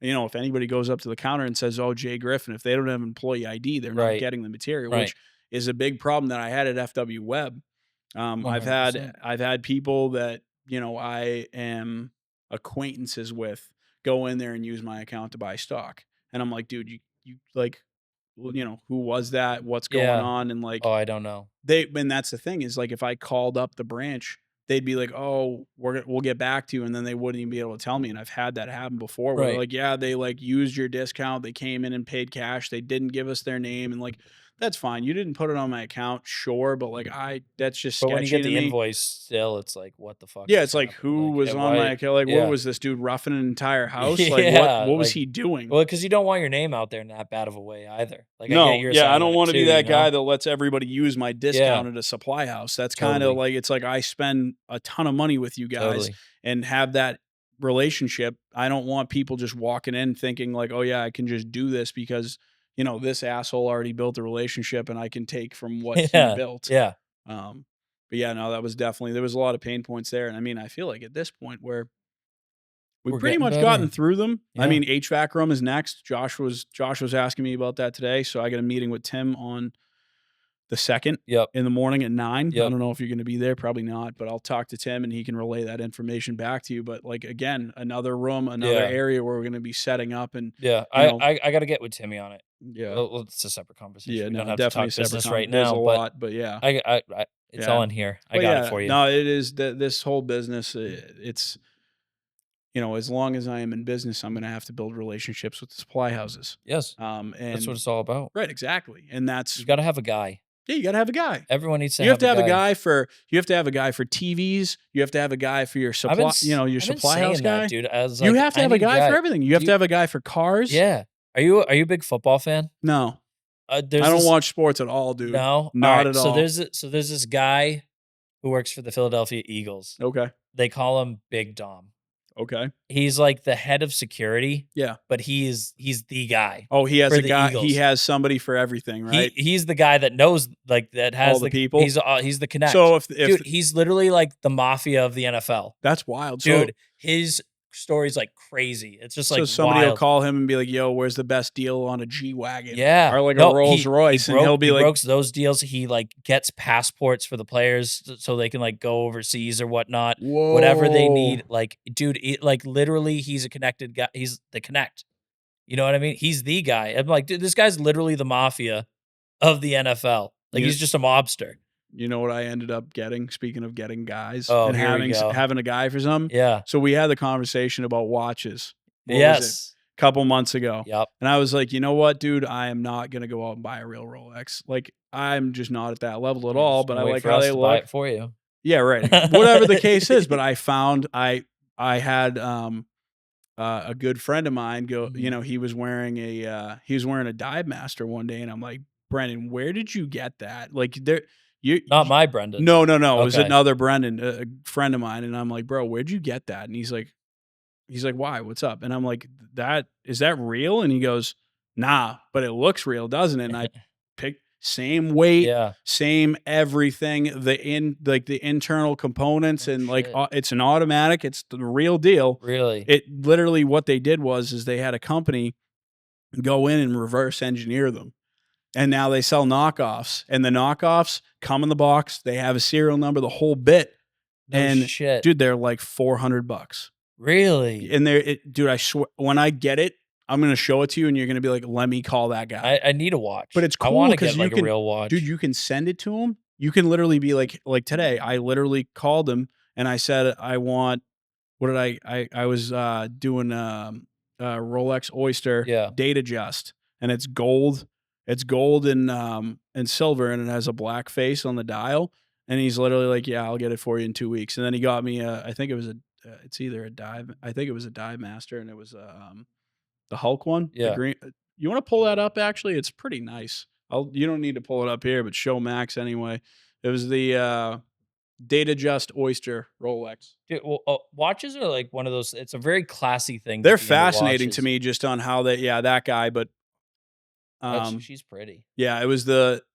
Speaker 1: If anybody goes up to the counter and says, oh, Jay Griffin, if they don't have employee ID, they're not getting the material, which is a big problem that I had at FW Web. I've had people that, I am acquaintances with go in there and use my account to buy stock. And I'm like, dude, you like, well, who was that? What's going on? And like,
Speaker 2: oh, I don't know.
Speaker 1: And that's the thing is like, if I called up the branch, they'd be like, oh, we'll get back to you. And then they wouldn't even be able to tell me. And I've had that happen before where they're like, yeah, they like used your discount. They came in and paid cash. They didn't give us their name. And like, that's fine. You didn't put it on my account. Sure. But like, that's just sketchy.
Speaker 2: But when you get the invoice still, it's like, what the fuck?
Speaker 1: Yeah. It's like, who was on my account? Like, what was this dude roughing an entire house? Like, what was he doing?
Speaker 2: Well, because you don't want your name out there in that bad of a way either. Like,
Speaker 1: no, I don't want to be that guy that lets everybody use my discount at a supply house. That's kind of like, it's like I spend a ton of money with you guys and have that relationship. I don't want people just walking in thinking like, oh yeah, I can just do this because this asshole already built a relationship and I can take from what he built.
Speaker 2: Yeah.
Speaker 1: But yeah, no, that was definitely, there was a lot of pain points there. And I mean, I feel like at this point where we've pretty much gotten through them. Yeah. I mean, HVAC room is next. Josh was asking me about that today. So I got a meeting with Tim on the 2nd in the morning at 9. I don't know if you're going to be there. Probably not, but I'll talk to Tim and he can relay that information back to you. But like, again, another room, another area where we're going to be setting up. And
Speaker 2: I got to get with Timmy on it.
Speaker 1: Yeah.
Speaker 2: Well, it's a separate conversation.
Speaker 1: Yeah,
Speaker 2: we don't have
Speaker 1: definitely
Speaker 2: to talk business right
Speaker 1: There's
Speaker 2: now.
Speaker 1: a lot, but yeah.
Speaker 2: It's all in here. I got it for you.
Speaker 1: No, it is this whole business. It's, as long as I am in business, I'm going to have to build relationships with the supply houses.
Speaker 2: Yes.
Speaker 1: And
Speaker 2: that's what it's all about.
Speaker 1: Right. Exactly. And that's,
Speaker 2: you got to have a guy.
Speaker 1: Yeah, you got to have a guy.
Speaker 2: Everyone needs to.
Speaker 1: You have to have a guy for. You have to have a guy for TVs. You have to have a guy for your supply. Your supply house guy,
Speaker 2: dude.
Speaker 1: You have to have a guy for everything. You have to have a guy for cars.
Speaker 2: Yeah. Are you a big football fan?
Speaker 1: No. I don't watch sports at all, dude.
Speaker 2: No,
Speaker 1: not at all.
Speaker 2: So there's this guy who works for the Philadelphia Eagles.
Speaker 1: Okay.
Speaker 2: They call him Big Dom.
Speaker 1: Okay.
Speaker 2: He's like the head of security.
Speaker 1: Yeah.
Speaker 2: But he's the guy.
Speaker 1: Oh, he has a guy. Eagles. He has somebody for everything, right?
Speaker 2: He's the guy that knows, like, that has
Speaker 1: all the people.
Speaker 2: He's the connect.
Speaker 1: So
Speaker 2: dude, he's literally like the mafia of the NFL.
Speaker 1: That's wild,
Speaker 2: dude. His story's like crazy. It's just like
Speaker 1: so somebody
Speaker 2: wild.
Speaker 1: will call him and be like, "Yo, where's the best deal on a G-Wagon?"
Speaker 2: Yeah,
Speaker 1: or like a Rolls Royce, and he'll be like,
Speaker 2: "Brokes those deals." He like gets passports for the players so they can like go overseas or whatnot, whatever they need. Like, dude, like literally, he's a connected guy. He's the connect. You know what I mean? He's the guy. I'm like, dude, this guy's literally the mafia of the NFL. Like, he's just a mobster.
Speaker 1: You know what I ended up getting? Speaking of getting guys
Speaker 2: and
Speaker 1: having a guy for some.
Speaker 2: Yeah.
Speaker 1: So we had the conversation about watches.
Speaker 2: Yes.
Speaker 1: A couple months ago.
Speaker 2: Yep.
Speaker 1: And I was like, you know what, dude? I am not going to go out and buy a real Rolex. Like, I'm just not at that level at all. But I like how they look.
Speaker 2: Buy it for you.
Speaker 1: Yeah, right. Whatever the case is. But I found I had a good friend of mine go.
Speaker 2: Mm-hmm.
Speaker 1: He was wearing a Dive Master one day, and I'm like, Brendan, where did you get that? Like there.
Speaker 2: Not my Brendan.
Speaker 1: No. Okay. It was another Brendan, a friend of mine. And I'm like, bro, where'd you get that? And he's like, why? What's up? And I'm like, is that real? And he goes, nah, but it looks real, doesn't it? And I picked same weight, same everything, the internal components and like, it's an automatic. It's the real deal.
Speaker 2: Really?
Speaker 1: It literally, what they did was they had a company go in and reverse engineer them. And now they sell knockoffs, and the knockoffs come in the box. They have a serial number, the whole bit. Dude, they're like $400.
Speaker 2: Really?
Speaker 1: And dude, I swear, when I get it, I'm gonna show it to you, and you're gonna be like, "Let me call that guy."
Speaker 2: I need a watch,
Speaker 1: but it's cool.
Speaker 2: I want to get like a real watch,
Speaker 1: dude. You can send it to him. You can literally be like today. I literally called him and I said, "I want." What did I was doing Rolex Oyster date adjust, and it's gold. It's gold and silver, and it has a black face on the dial. And he's literally like, "Yeah, I'll get it for you in 2 weeks." And then he got me I think it was it's either a dive. I think it was a Dive Master, and it was the Hulk one.
Speaker 2: Yeah.
Speaker 1: The green. You want to pull that up? Actually, it's pretty nice. You don't need to pull it up here, but show Max anyway. It was the Data Just Oyster Rolex.
Speaker 2: Dude, well, watches are like one of those. It's a very classy thing.
Speaker 1: They're fascinating to me just on how that guy, but
Speaker 2: she's pretty.
Speaker 1: Yeah, it was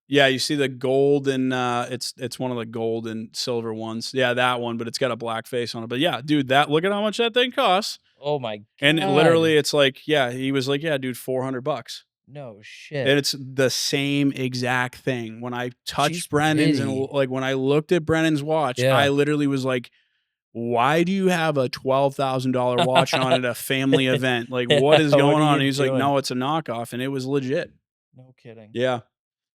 Speaker 1: you see the gold and it's one of the gold and silver ones. Yeah, that one, but it's got a black face on it. But yeah, dude, look at how much that thing costs.
Speaker 2: Oh my God.
Speaker 1: And literally it's like, yeah, he was like, yeah, dude, $400.
Speaker 2: No shit.
Speaker 1: And it's the same exact thing. When I touched Brennan's and like when I looked at Brennan's watch, I literally was like, why do you have a $12,000 watch on at a family event? Like, what is going on? And he's like, no, it's a knockoff. And it was legit.
Speaker 2: No kidding.
Speaker 1: Yeah.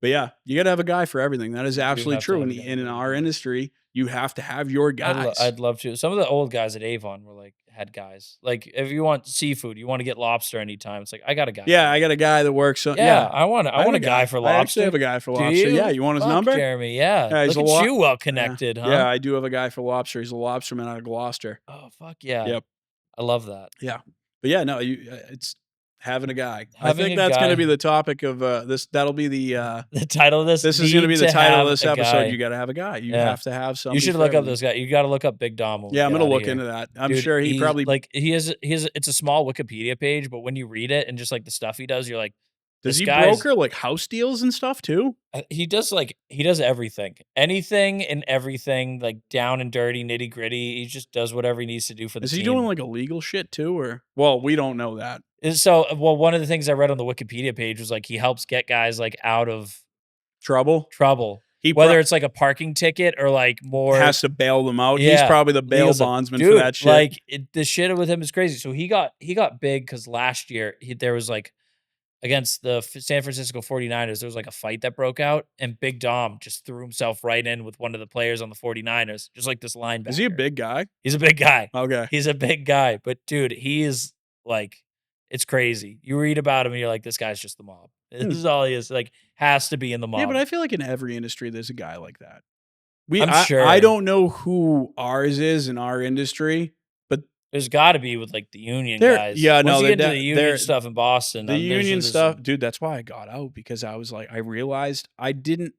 Speaker 1: But yeah, you got to have a guy for everything. That is absolutely true. And in our industry, you have to have your guys.
Speaker 2: I'd love to. Some of the old guys at Avon were like, had guys. Like, if you want seafood, you want to get lobster anytime. It's like, I got a guy.
Speaker 1: Yeah, I got a guy that works.
Speaker 2: Yeah, I want a guy for lobster.
Speaker 1: I actually have a guy for lobster. Yeah, you want his number?
Speaker 2: Jeremy, yeah. Look at you well connected, huh?
Speaker 1: Yeah, I do have a guy for lobster. He's a lobsterman out of Gloucester.
Speaker 2: Oh, fuck yeah.
Speaker 1: Yep.
Speaker 2: I love that.
Speaker 1: Yeah. But yeah, no, it's having a guy. I think that's going to be the topic of this. That'll be the
Speaker 2: title of this.
Speaker 1: This is going to be the title of this episode. You got to have a guy. You have to have somebody.
Speaker 2: You should look up this guy. You got to look up Big Dom.
Speaker 1: Yeah, I'm going to look into that. I'm sure he probably
Speaker 2: he has. It's a small Wikipedia page, but when you read it and just like the stuff he does, you're like,
Speaker 1: does he broker like house deals and stuff too?
Speaker 2: He does everything, anything and everything, like down and dirty, nitty gritty. He just does whatever he needs to do for the team.
Speaker 1: Is he doing like illegal shit too, or we don't know that.
Speaker 2: So, one of the things I read on the Wikipedia page was like he helps get guys like out of
Speaker 1: trouble.
Speaker 2: Whether it's like a parking ticket or like more
Speaker 1: has to bail them out. Yeah, he's probably the bail bondsman for that shit.
Speaker 2: Like the shit with him is crazy. So he got big because last year there was like against the San Francisco 49ers, there was like a fight that broke out, and Big Dom just threw himself right in with one of the players on the 49ers, just like this linebacker.
Speaker 1: Is he a big guy?
Speaker 2: He's a big guy.
Speaker 1: Okay.
Speaker 2: He's a big guy. But, dude, he is like, it's crazy. You read about him, and you're like, this guy's just the mob. This is all he is. Like, has to be in the mob.
Speaker 1: Yeah, but I feel like in every industry, there's a guy like that.
Speaker 2: I'm sure.
Speaker 1: I don't know who ours is in our industry.
Speaker 2: There's got to be with like the union guys.
Speaker 1: Yeah,
Speaker 2: no, they're the union stuff in Boston.
Speaker 1: The union stuff, dude. That's why I got out, because I was like, I realized I didn't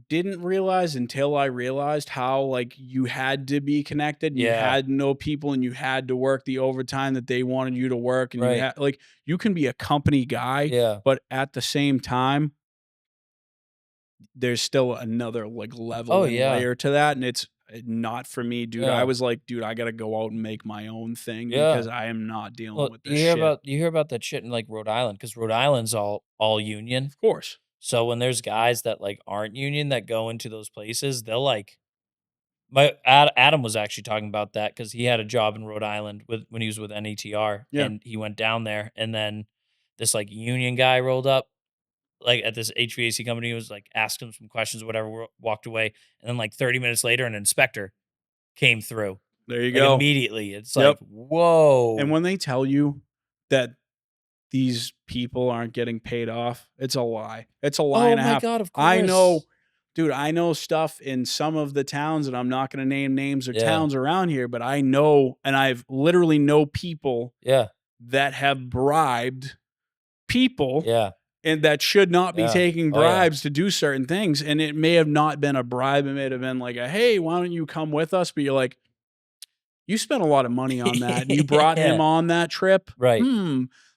Speaker 1: realize until I realized how like you had to be connected. And you had to know people, and you had to work the overtime that they wanted you to work. And you had, like, you can be a company guy, but at the same time, there's still another like level and layer to that, and it's not for me, dude. I was like, dude, I gotta go out and make my own thing because I am not dealing with this shit.
Speaker 2: You hear about that shit in like Rhode Island, because Rhode Island's all union,
Speaker 1: of course.
Speaker 2: So when there's guys that like aren't union that go into those places, they'll like. Adam was actually talking about that because he had a job in Rhode Island when he was with NETR, and he went down there, and then this like union guy rolled up. Like at this HVAC company, was like asked him some questions, whatever, walked away. And then like 30 minutes later, an inspector came through.
Speaker 1: There you go.
Speaker 2: Immediately. It's like, whoa.
Speaker 1: And when they tell you that these people aren't getting paid off, it's a lie. It's a lie and a half.
Speaker 2: Oh my God, of course.
Speaker 1: I know, dude, I know stuff in some of the towns, and I'm not going to name names or towns around here, but I know, and I've literally know people that have bribed people.
Speaker 2: Yeah.
Speaker 1: And that should not be taking bribes to do certain things. And it may have not been a bribe. It may have been like a, hey, why don't you come with us? But you're like, you spent a lot of money on that. And you brought him on that trip.
Speaker 2: Right.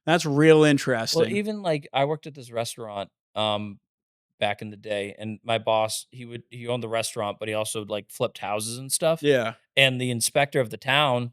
Speaker 1: That's real interesting.
Speaker 2: Well, even like I worked at this restaurant back in the day, and my boss, he owned the restaurant, but he also like flipped houses and stuff.
Speaker 1: Yeah.
Speaker 2: And the inspector of the town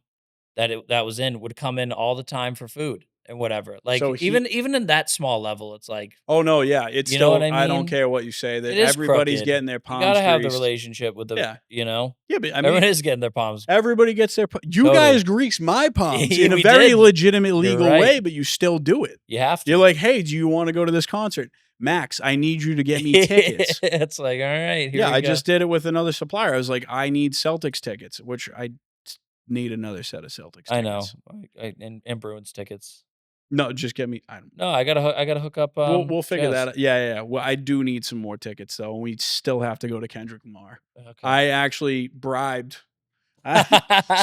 Speaker 2: that was in would come in all the time for food and whatever. Like, so even in that small level, it's like,
Speaker 1: oh no, yeah, it's still. What I mean? I don't care what you say. That everybody's getting their palms. You gotta
Speaker 2: have the relationship with the, you know.
Speaker 1: Yeah, but I mean,
Speaker 2: everyone is getting their palms.
Speaker 1: Everybody gets their. You guys grease my palms in a very legitimate, legal way, but you still do it.
Speaker 2: You have to.
Speaker 1: You're like, hey, do you want to go to this concert? Max, I need you to get me tickets.
Speaker 2: It's like, all right. Here
Speaker 1: I just did it with another supplier. I was like, I need Celtics tickets, which I need another set of Celtics tickets.
Speaker 2: I know, and Bruins tickets.
Speaker 1: No, just get me. I
Speaker 2: gotta hook up.
Speaker 1: We'll figure that out. Yeah. Well, I do need some more tickets though. We still have to go to Kendrick Lamar. Okay. I actually bribed.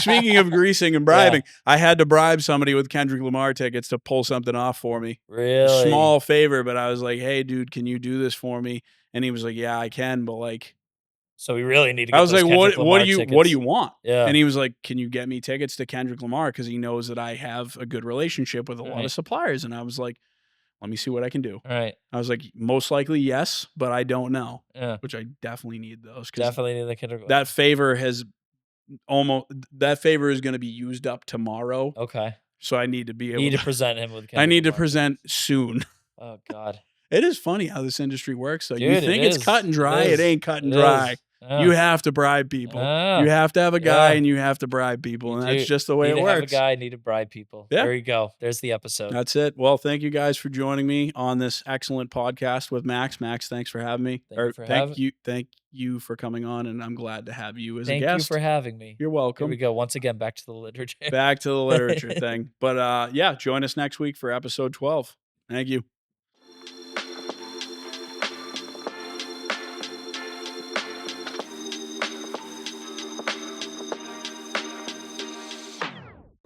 Speaker 1: Speaking of greasing and bribing, I had to bribe somebody with Kendrick Lamar tickets to pull something off for me.
Speaker 2: Really?
Speaker 1: Small favor, but I was like, hey, dude, can you do this for me? And he was like, yeah, I can, but like,
Speaker 2: So we really need to get
Speaker 1: I was
Speaker 2: those
Speaker 1: like,
Speaker 2: Kendrick
Speaker 1: what
Speaker 2: Lamar
Speaker 1: do you
Speaker 2: tickets.
Speaker 1: want?
Speaker 2: Yeah.
Speaker 1: And he was like, can you get me tickets to Kendrick Lamar? Because he knows that I have a good relationship with a lot of suppliers. And I was like, let me see what I can do.
Speaker 2: All right.
Speaker 1: I was like, most likely yes, but I don't know.
Speaker 2: Yeah.
Speaker 1: Which I definitely need those.
Speaker 2: Definitely need the Kendrick Lamar.
Speaker 1: That favor is going to be used up tomorrow.
Speaker 2: Okay.
Speaker 1: So I need to be able
Speaker 2: to present him with Kendrick
Speaker 1: I need
Speaker 2: Lamar
Speaker 1: to present soon.
Speaker 2: Oh God.
Speaker 1: It is funny how this industry works. So
Speaker 2: Dude,
Speaker 1: you think it's cut and dry, it ain't cut and dry. You have to bribe people. You have to have a guy and you have to bribe people. And that's just the way it works.
Speaker 2: Have a guy, need to bribe people. Yeah. There you go. There's the episode.
Speaker 1: That's it. Well, thank you guys for joining me on this excellent podcast with Max. Max, thanks for having me. Thank you for coming on, and I'm glad to have you as a guest.
Speaker 2: Thank you for having me.
Speaker 1: You're welcome.
Speaker 2: Here we go. Once again, back to the literature.
Speaker 1: Back to the literature thing. But yeah, join us next week for episode 12. Thank you.